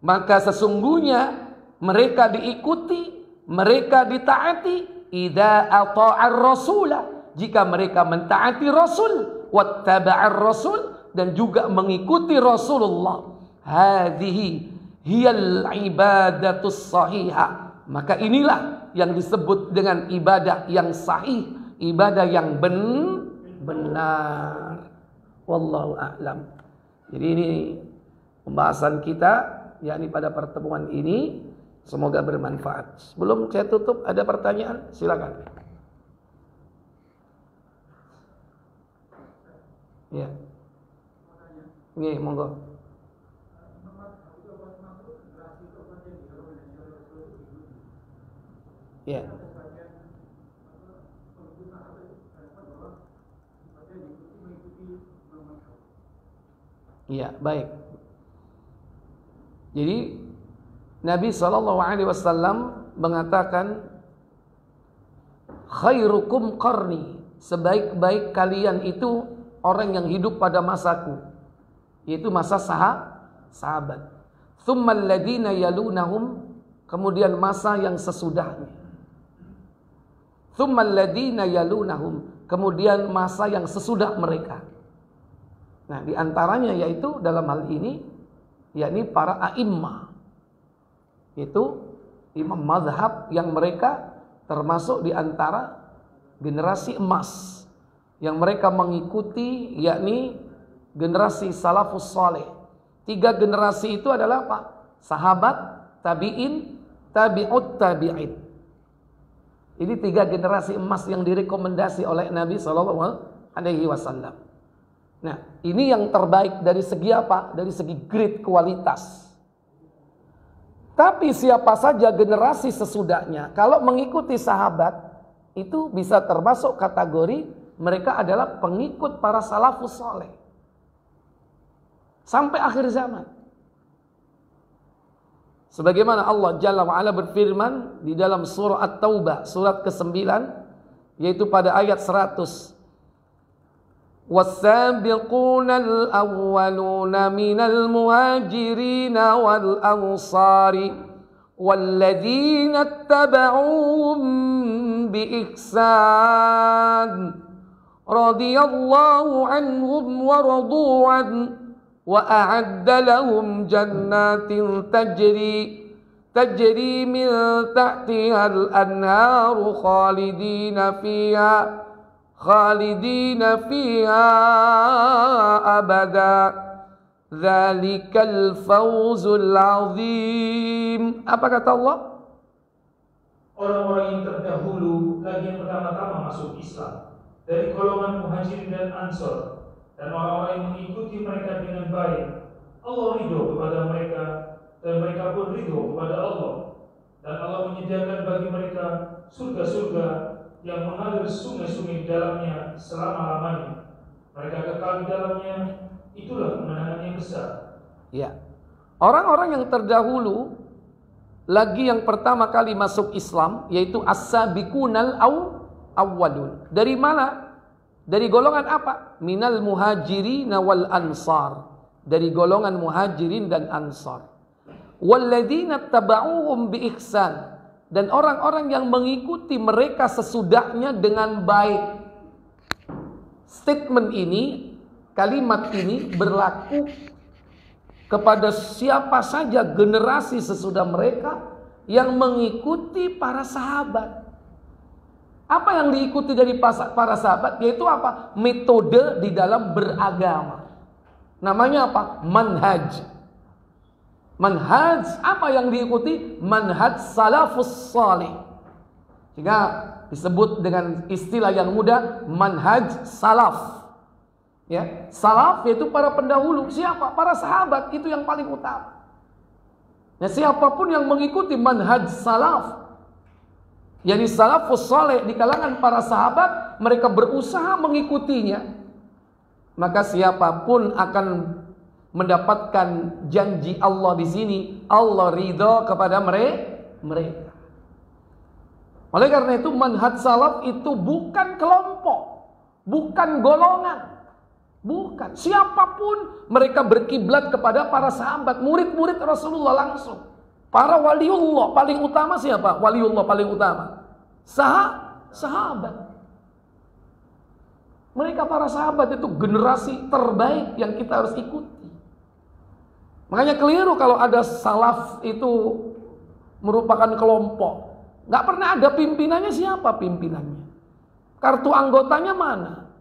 maka sesungguhnya mereka diikuti, mereka ditaati. Idza ata'ar rasulah, jika mereka mentaati Rasul, wattaba'ar Rasul, dan juga mengikuti Rasulullah. Hadhihi hiyal ibadatus sahihah, maka inilah yang disebut dengan ibadah yang sahih, ibadah yang benar. Wallahu a'lam. Jadi ini pembahasan kita yakni pada pertemuan ini, semoga bermanfaat. Sebelum saya tutup, ada pertanyaan? Silakan. Ya. Nggih, monggo. Ya. Ya, baik. Jadi Nabi SAW mengatakan, khairukum qarni, sebaik-baik kalian itu orang yang hidup pada masaku, yaitu masa sahabat. Tsummal ladina yalunahum, kemudian masa yang sesudahnya. Tsummal ladina yalunahum, kemudian masa yang sesudah mereka. Nah, di antaranya yaitu dalam hal ini yakni para a'immah, itu imam mazhab yang mereka termasuk di antara generasi emas yang mereka mengikuti, yakni generasi salafus saleh. 3 generasi itu adalah apa? Sahabat, tabi'in, tabi'ut tabi'in. Ini 3 generasi emas yang direkomendasi oleh Nabi SAW. Nah, ini yang terbaik dari segi apa? Dari segi grade kualitas. Tapi siapa saja generasi sesudahnya, kalau mengikuti sahabat, itu bisa termasuk kategori mereka adalah pengikut para salafus saleh. Sampai akhir zaman. Sebagaimana Allah Jalla wa'ala berfirman di dalam surah At-Taubah, surat ke-9, yaitu pada ayat 100. وَالسَّابِقُونَ الْأَوَّلُونَ مِنَ الْمُهَاجِرِينَ وَالْأَنصَارِ وَالَّذِينَ اتَّبَعُوهُم بِإِحْسَانٍ رَضِيَ اللَّهُ عَنْهُمْ وَرَضُوا عَنْهُ وَأَعَدَّ لَهُمْ جَنَّاتٍ تَجْرِي مِن تَحْتِهَا الْأَنْهَارُ خالدين فيها أبدا ذلك الفوز العظيم. Apa kata Allah? Orang-orang yang terdahulu lagi yang pertama-tama masuk Islam dari golongan Muhajirin dan Ansor, dan orang-orang yang mengikuti mereka dengan baik, Allah ridho kepada mereka dan mereka pun ridho kepada Allah, dan Allah menyediakan bagi mereka surga-surga yang mengalir sungai-sungai di dalamnya selama-lamanya. Mereka kekal di dalamnya. Itulah kemenangan yang besar. Ya. Orang-orang yang terdahulu lagi yang pertama kali masuk Islam, yaitu as-sabiqunal awwalun. Dari mana? Dari golongan apa? Minal muhajirin wal ansar. Dari golongan muhajirin dan ansar. Walladzina taba'uhum bi ihsan. Dan orang-orang yang mengikuti mereka sesudahnya dengan baik. Statement ini, kalimat ini berlaku kepada siapa saja generasi sesudah mereka yang mengikuti para sahabat. Apa yang diikuti dari para sahabat? Yaitu apa? Metode di dalam beragama. Namanya apa? Manhaj. Manhaj apa yang diikuti? Manhaj salafus salih. Sehingga disebut dengan istilah yang mudah manhaj salaf. Ya, salaf yaitu para pendahulu. Siapa? Para sahabat, itu yang paling utama. Nah, siapapun yang mengikuti manhaj salaf, yakni salafus salih di kalangan para sahabat, mereka berusaha mengikutinya, maka siapapun akan mendapatkan janji Allah di sini. Allah ridha kepada mereka. Oleh karena itu manhaj salaf itu bukan kelompok, bukan golongan, bukan. Siapapun mereka berkiblat kepada para sahabat, murid-murid Rasulullah langsung. Para waliullah paling utama siapa? Waliullah paling utama sahabat. Mereka para sahabat itu generasi terbaik yang kita harus ikuti. Makanya keliru kalau ada salaf itu merupakan kelompok. Nggak pernah ada pimpinannya. Siapa pimpinannya? Kartu anggotanya mana?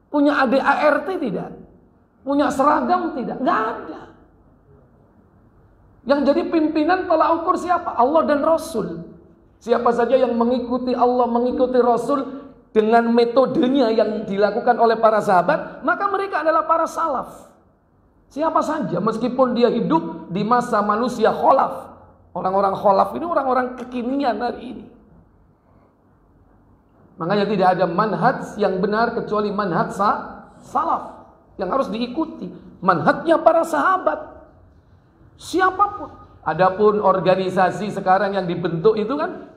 Punya ADART tidak? Punya seragam tidak? Nggak ada. Yang jadi pimpinan tolak ukur siapa? Allah dan Rasul. Siapa saja yang mengikuti Allah, mengikuti Rasul dengan metodenya yang dilakukan oleh para sahabat, maka mereka adalah para salaf. Siapa saja, meskipun dia hidup di masa manusia kholaf. Orang-orang kholaf ini orang-orang kekinian hari ini. Makanya tidak ada manhaj yang benar kecuali manhaj salaf yang harus diikuti. Manhajnya para sahabat. Siapapun. Adapun organisasi sekarang yang dibentuk itu kan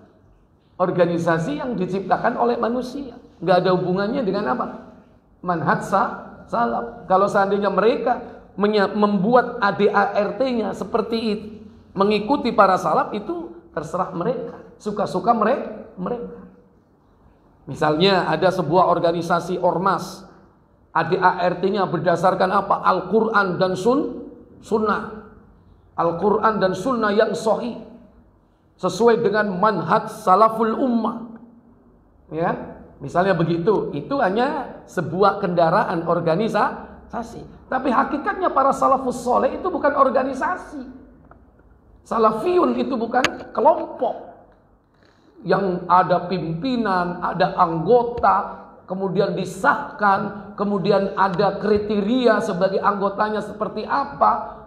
organisasi yang diciptakan oleh manusia. Nggak ada hubungannya dengan apa? Manhaj salaf. Kalau seandainya mereka membuat ADART-nya seperti itu, mengikuti para salaf, itu terserah mereka, suka-suka mereka. Misalnya ada sebuah organisasi ormas, ADART-nya berdasarkan apa? Al-Quran dan Sunnah. Al-Quran dan Sunnah yang sahih, sesuai dengan manhaj salaful ummah. Ya, misalnya begitu. Itu hanya sebuah kendaraan organisasi. Tapi hakikatnya para salafus soleh itu bukan organisasi. Salafiyun itu bukan kelompok yang ada pimpinan, ada anggota, kemudian disahkan, kemudian ada kriteria sebagai anggotanya seperti apa,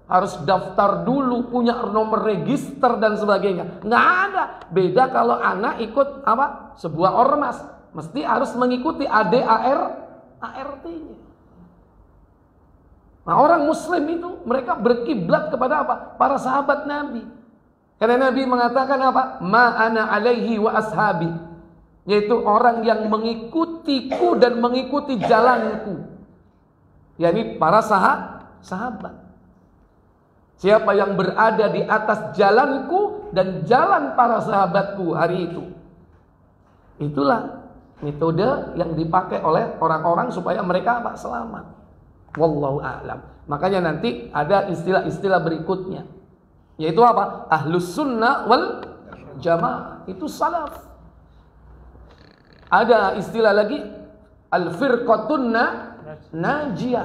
harus daftar dulu, punya nomor register dan sebagainya. Nggak ada. Beda kalau anak ikut apa? Sebuah ormas, mesti harus mengikuti ART-nya. Nah, orang Muslim itu mereka berkiblat kepada apa? Para sahabat Nabi. Karena Nabi mengatakan apa? Ma ana alaihi wa ashabi, yaitu orang yang mengikutiku dan mengikuti jalanku, yakni para sahabat. Siapa yang berada di atas jalanku dan jalan para sahabatku hari itu, itulah metode yang dipakai oleh orang-orang supaya mereka apa? Selamat. Wallahu a'lam. Makanya nanti ada istilah-istilah berikutnya, yaitu apa? Ahlus sunnah wal jamaah, itu salaf. Ada istilah lagi, al-firqatun najiyah,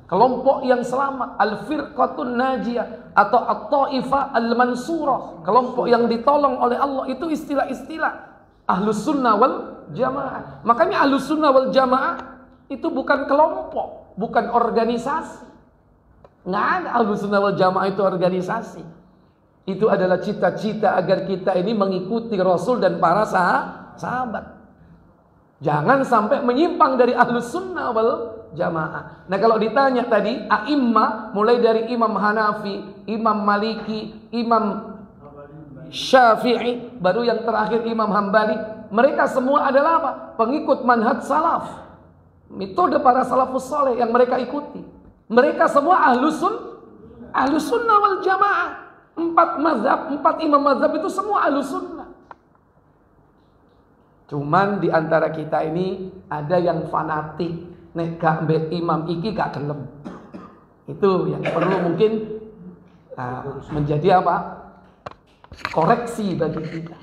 kelompok yang selamat. Al-firqatun najiyah atau at-taifah al-mansurah, kelompok yang ditolong oleh Allah. Itu istilah-istilah ahlus sunnah wal jamaah. Makanya ahlus sunnah wal jamaah itu bukan kelompok, bukan organisasi. Nggak ada ahlus sunnah wal jamaah itu organisasi. Itu adalah cita-cita agar kita ini mengikuti Rasul dan para sahabat. Jangan sampai menyimpang dari ahlus sunnah wal jamaah. Nah, kalau ditanya tadi a'immah, mulai dari Imam Hanafi, Imam Maliki, Imam Syafi'i, baru yang terakhir Imam Hambali, mereka semua adalah apa? Pengikut manhaj salaf, metode para salafus saleh yang mereka ikuti. Mereka semua ahlus sunnah wal jamaah. 4 mazhab, 4 imam mazhab itu semua ahlus sunnah. Cuman di antara kita ini ada yang fanatik, nek gak mbek imam iki gak gelem. Itu yang perlu mungkin menjadi apa? Koreksi bagi kita.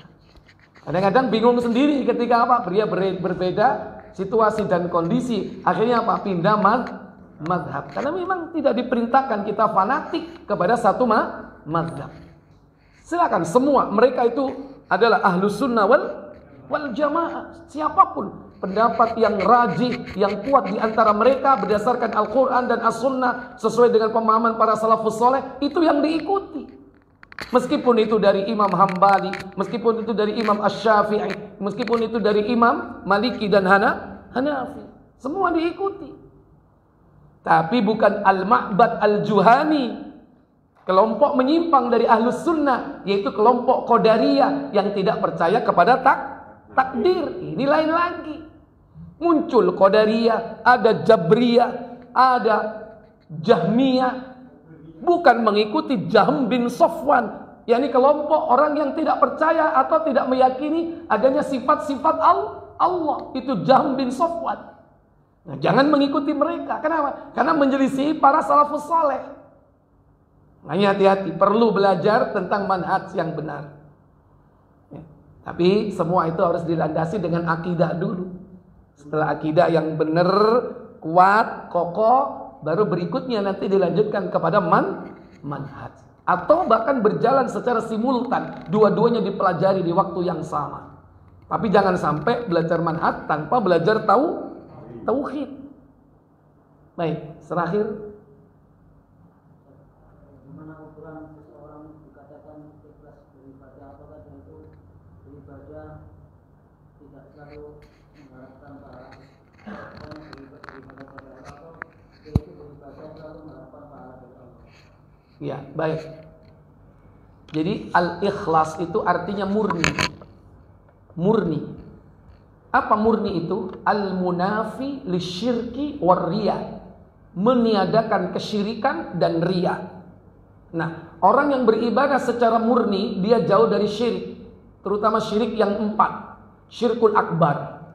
Kadang-kadang bingung sendiri ketika apa? Berbeda situasi dan kondisi, akhirnya apa? Pindah mazhab. Karena memang tidak diperintahkan kita fanatik kepada satu mazhab. Silakan semua, mereka itu adalah ahlus sunnah wal jamaah. Siapapun pendapat yang rajih, yang kuat di antara mereka berdasarkan Al-Quran dan As-Sunnah sesuai dengan pemahaman para salafus soleh, itu yang diikuti. Meskipun itu dari Imam Hambali, meskipun itu dari Imam Asy-Syafi'i, meskipun itu dari Imam Maliki dan Hanafi, semua diikuti. Tapi bukan al-Ma'bad al-Juhani, kelompok menyimpang dari ahlus sunnah, yaitu kelompok Qadariyah yang tidak percaya kepada takdir. Ini lain lagi. Muncul Qadariyah, ada Jabriyah, ada Jahmiyah, bukan mengikuti Jahm bin Safwan, yakni kelompok orang yang tidak percaya atau tidak meyakini adanya sifat-sifat Allah. Itu Jahm bin Safwan. Nah, jangan mengikuti mereka. Kenapa? Karena menyelisih para salafus saleh. Makanya hati-hati, perlu belajar tentang manhaj yang benar. Ya. Tapi semua itu harus dilandasi dengan akidah dulu. Setelah akidah yang benar, kuat, kokoh, baru berikutnya nanti dilanjutkan kepada manhaj. Atau bahkan berjalan secara simultan, dua-duanya dipelajari di waktu yang sama. Tapi jangan sampai belajar manhaj tanpa belajar tauhid. Baik, terakhir. Gimana ukuran seseorang dikatakan ikhlas beribadah? Apakah itu beribadah tidak selalu mengharapkan pahala? Beribadah pada Allah atau yaitu beribadah selalu mengharapkan pahala dari Allah? Ya, baik. Jadi al-ikhlas itu artinya murni. Murni. Apa murni itu? Al-munafi lisyirki war-riya. Meniadakan kesyirikan dan riya. Nah, orang yang beribadah secara murni, dia jauh dari syirik. Terutama syirik yang 4. Syirkul akbar.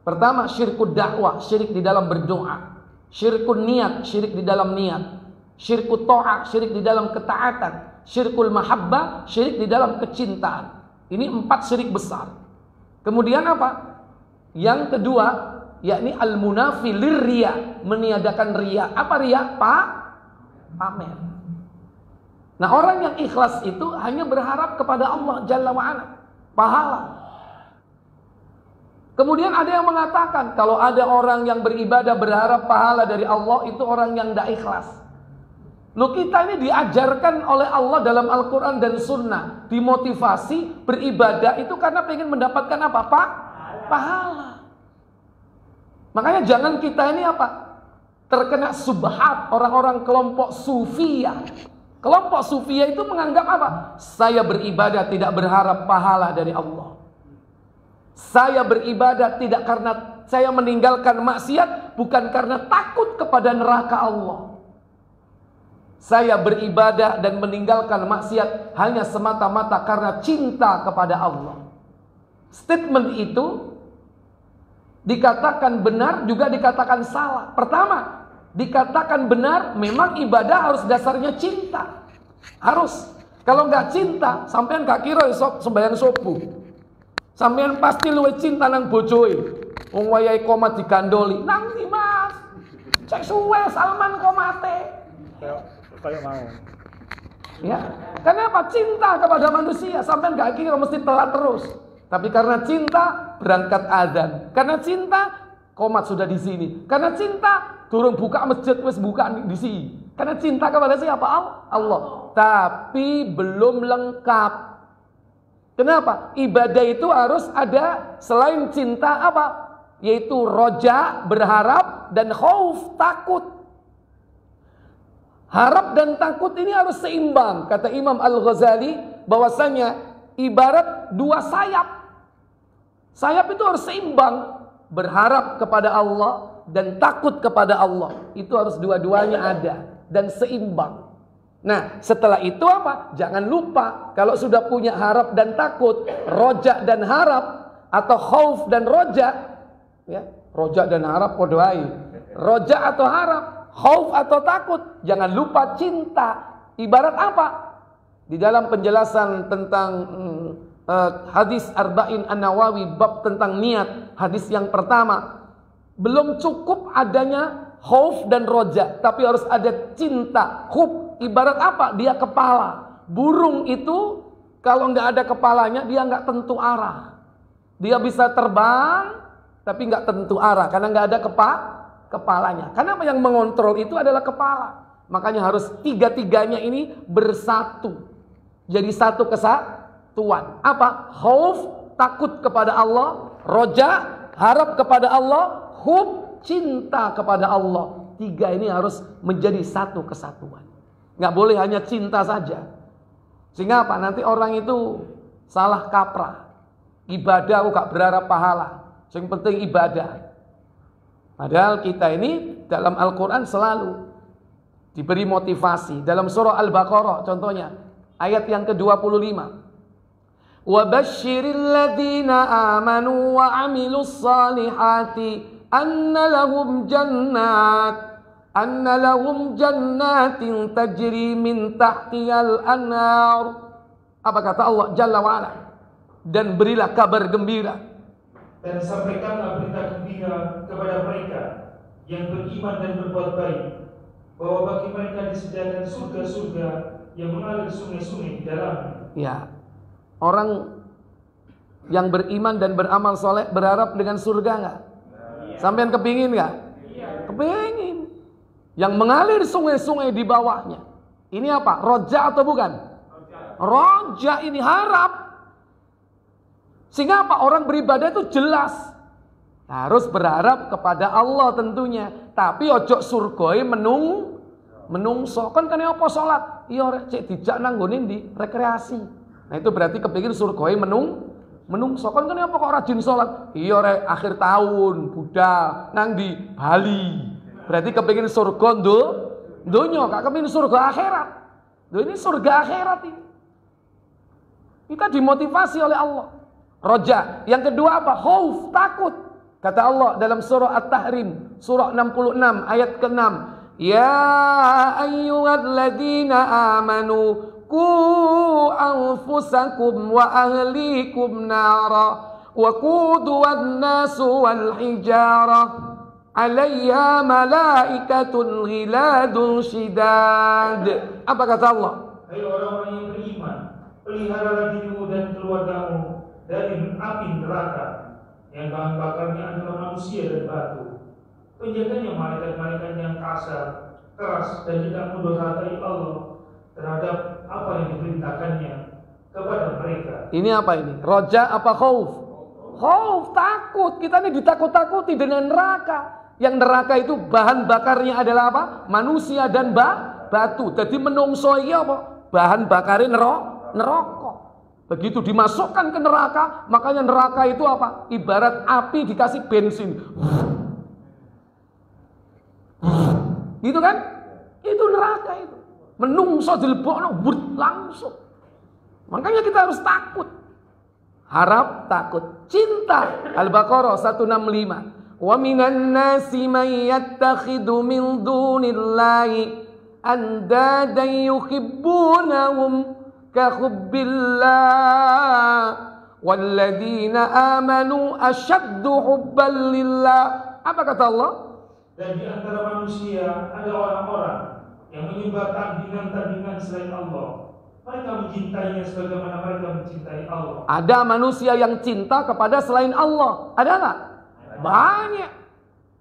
Pertama, syirkul dakwah, syirik di dalam berdoa. Syirkul niat, syirik di dalam niat. Syirkul ta'ah, syirik di dalam ketaatan. Syirkul mahabbah, syirik di dalam kecintaan. Ini 4 syirik besar. Kemudian apa? Yang kedua, yakni al-munafi lirriya, meniadakan riya. Apa riya? Pamer. Nah, orang yang ikhlas itu hanya berharap kepada Allah Jalla wa'ala, pahala. Kemudian ada yang mengatakan kalau ada orang yang beribadah berharap pahala dari Allah, itu orang yang tidak ikhlas. Loh, kita ini diajarkan oleh Allah dalam Al-Quran dan Sunnah, dimotivasi beribadah itu karena pengen mendapatkan apa? Pahala. Makanya jangan kita ini apa? Terkena subhat orang-orang kelompok sufiyah. Kelompok sufiyah itu menganggap apa? Saya beribadah tidak berharap pahala dari Allah. Saya beribadah tidak karena saya meninggalkan maksiat, bukan karena takut kepada neraka Allah. Saya beribadah dan meninggalkan maksiat hanya semata-mata karena cinta kepada Allah. Statement itu dikatakan benar juga dikatakan salah. Pertama, dikatakan benar, memang ibadah harus dasarnya cinta. Harus. Kalau nggak cinta, sampean gak kira sembahyang subuh. Sampean pasti luwih cinta nang bojoe. Wong wayahe komat digandoli. Nang ndi, Mas? Cek suwe Salman komate. Kayak mau. Ya. Kenapa? Cinta kepada manusia. Sampean gak kira mesti telat terus. Tapi karena cinta berangkat azan. Karena cinta komat sudah di sini. Karena cinta turun buka masjid wis buka di sini. Karena cinta kepada siapa? Allah. Tapi belum lengkap. Kenapa? Ibadah itu harus ada selain cinta apa? Yaitu roja, berharap, dan khauf, takut. Harap dan takut ini harus seimbang. Kata Imam Al-Ghazali bahwasanya ibarat dua sayap. Sayap itu harus seimbang. Berharap kepada Allah dan takut kepada Allah. Itu harus dua-duanya ada dan seimbang. Nah, setelah itu apa? Jangan lupa, kalau sudah punya harap dan takut, roja dan harap, atau khauf dan roja, ya, roja dan harap podoai, roja atau harap, khauf atau takut, jangan lupa cinta. Ibarat apa? Di dalam penjelasan tentang hadis Arba'in An-Nawawi, bab tentang niat, hadis yang pertama, belum cukup adanya khauf dan roja, tapi harus ada cinta, hub. Ibarat apa? Dia kepala. Burung itu kalau nggak ada kepalanya dia nggak tentu arah. Dia bisa terbang tapi nggak tentu arah karena nggak ada kepalanya. Karena apa yang mengontrol itu adalah kepala. Makanya harus tiga-tiganya ini bersatu. Jadi satu kesatuan. Apa? Khauf, takut kepada Allah. Roja, harap kepada Allah. Hub, cinta kepada Allah. Tiga ini harus menjadi satu kesatuan. Nggak boleh hanya cinta saja. Sehingga apa? Nanti orang itu salah kaprah. Ibadah kok gak berharap pahala. Yang penting ibadah. Padahal kita ini dalam Al-Quran selalu diberi motivasi. Dalam surah Al-Baqarah contohnya. Ayat yang ke-25. وَبَشِّرِ الَّذِينَ آمَنُوا وَعَمِلُوا الصَّالِحَاتِ أَنَّ لَهُمْ جَنَّاتٍ تَجْرِي مِنْ تَحْتِهَا الْأَنْهَارُ. Apa kata Allah Jalla wa'ala? Dan berilah kabar gembira. Dan sampaikanlah berita gembira kepada mereka yang beriman dan berbuat baik, bahwa bagi mereka disediakan surga-surga yang mengalir sungai-sungai di dalamnya. Ya, orang yang beriman dan beramal soleh berharap dengan surga nggak? Sampean kepingin nggak? Kepingin. Yang mengalir sungai-sungai di bawahnya. Ini apa? Roja atau bukan? Roja ini harap. Sehingga apa? Orang beribadah itu jelas. Harus berharap kepada Allah tentunya. Tapi ojo surgoi menungso. Kan apa sholat? Iya cek dijak nanggonin di rekreasi. Nah itu berarti kepikir surgoi menungso. Kan apa kok rajin sholat? Iya akhir tahun budal nang di Bali. Berarti kepingin surga dunia, gak kepingin surga akhirat. Ini surga akhirat ini. Kita dimotivasi oleh Allah. Roja. Yang kedua apa? Khauf, takut. Kata Allah dalam surah At-Tahrim, surah 66 ayat ke-6. Ya ayyuhalladzina amanu qu anfusakum wa ahlikum nara wa quduwan nasu wal hijarah. Alaiha malaikatun ghiladun shidad. Apa kata Allah? Hai orang-orang yang beriman, peliharalah dirimu dan keluargamu dari api neraka yang bahan bakarnya adalah manusia dan batu. Penjaganya malaikat-malaikat yang kasar, keras, dan tidak mendurhakai Allah terhadap apa yang diperintahkannya kepada mereka. Ini apa ini? Roja apa khauf? Khauf, takut. Kita ini ditakut-takuti dengan neraka. Yang neraka itu bahan bakarnya adalah apa? Manusia dan batu. Jadi menungso iki apa? Bahan bakarnya neraka. Begitu dimasukkan ke neraka, makanya neraka itu apa? Ibarat api dikasih bensin. Gitu kan? Itu neraka itu. Menungso dilebokno langsung. Makanya kita harus takut. Harap, takut. Cinta. Al-Baqarah 165. Wa minan nasi may yattakhidhu min dunillahi andadan yuhibbunahum ka hubbillah walladzina amanu ashaddu hubban lillah. Apa kata Allah? Dan di antara manusia ada orang-orang yang menyembah tandingan-tandingan selain Allah. Mereka mencintainya sebagaimana mereka mencintai Allah. Ada manusia yang cinta kepada selain Allah. Ada nggak? Banyak.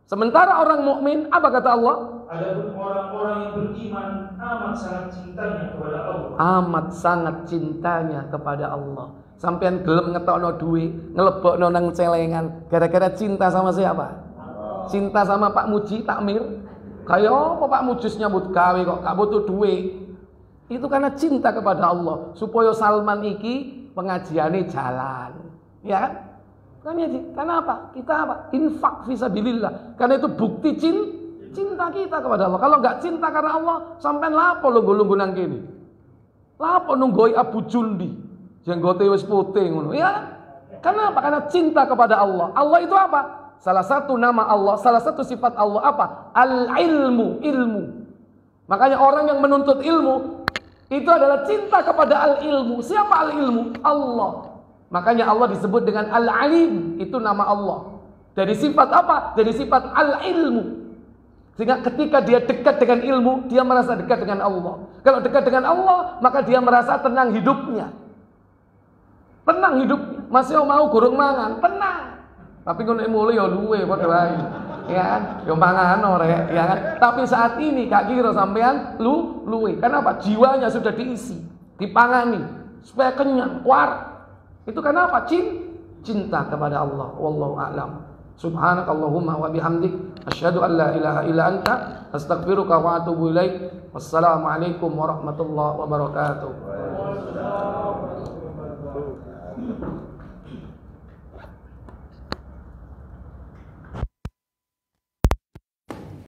Sementara orang mukmin, apa kata Allah? Adapun orang-orang yang beriman amat sangat cintanya kepada Allah. Amat sangat cintanya kepada Allah. Sampean gelem ngetokno duit, ngelebokno nang celengan, gara-gara cinta sama siapa? Cinta sama Pak Muji Takmir. Kayak apa Pak Muji nyambut gawe kok gak butuh duit. Itu karena cinta kepada Allah, supaya Salman iki pengajiannya jalan. Ya kan? Karena apa? Kita apa? Infak fisabilillah. Karena itu bukti cinta kita kepada Allah. Kalau nggak cinta karena Allah, sampai lapo lunggu-lunggu nang kene. Lapo nunggoi Abu Jundi, jenggote wis putih ngono. Ya. Kenapa? Karena cinta kepada Allah. Allah itu apa? Salah satu nama Allah, salah satu sifat Allah apa? Al-ilmu, ilmu. Makanya orang yang menuntut ilmu itu adalah cinta kepada al-ilmu. Siapa al-ilmu? Allah. Makanya Allah disebut dengan Al-Alim, itu nama Allah. Dari sifat apa? Dari sifat Al-Ilmu. Sehingga ketika dia dekat dengan ilmu, dia merasa dekat dengan Allah. Kalau dekat dengan Allah, maka dia merasa tenang hidupnya. Tenang hidupnya. Masih mau gurung mangan, tenang. Tapi ngono mulai ya luwe padha wae. Ya kan? Ya mangan ora, ya kan? Tapi saat ini gak kira sampean luwe. Kenapa? Jiwanya sudah diisi, dipangani supaya kenyang, kuat. Itu karena apa? Cinta kepada Allah. Wallahu a'lam. Subhanakallahumma wa bihamdik asyhadu an la ilaha illa anta astaghfiruka wa atubu ilaik. Wassalamualaikum warahmatullahi wabarakatuh.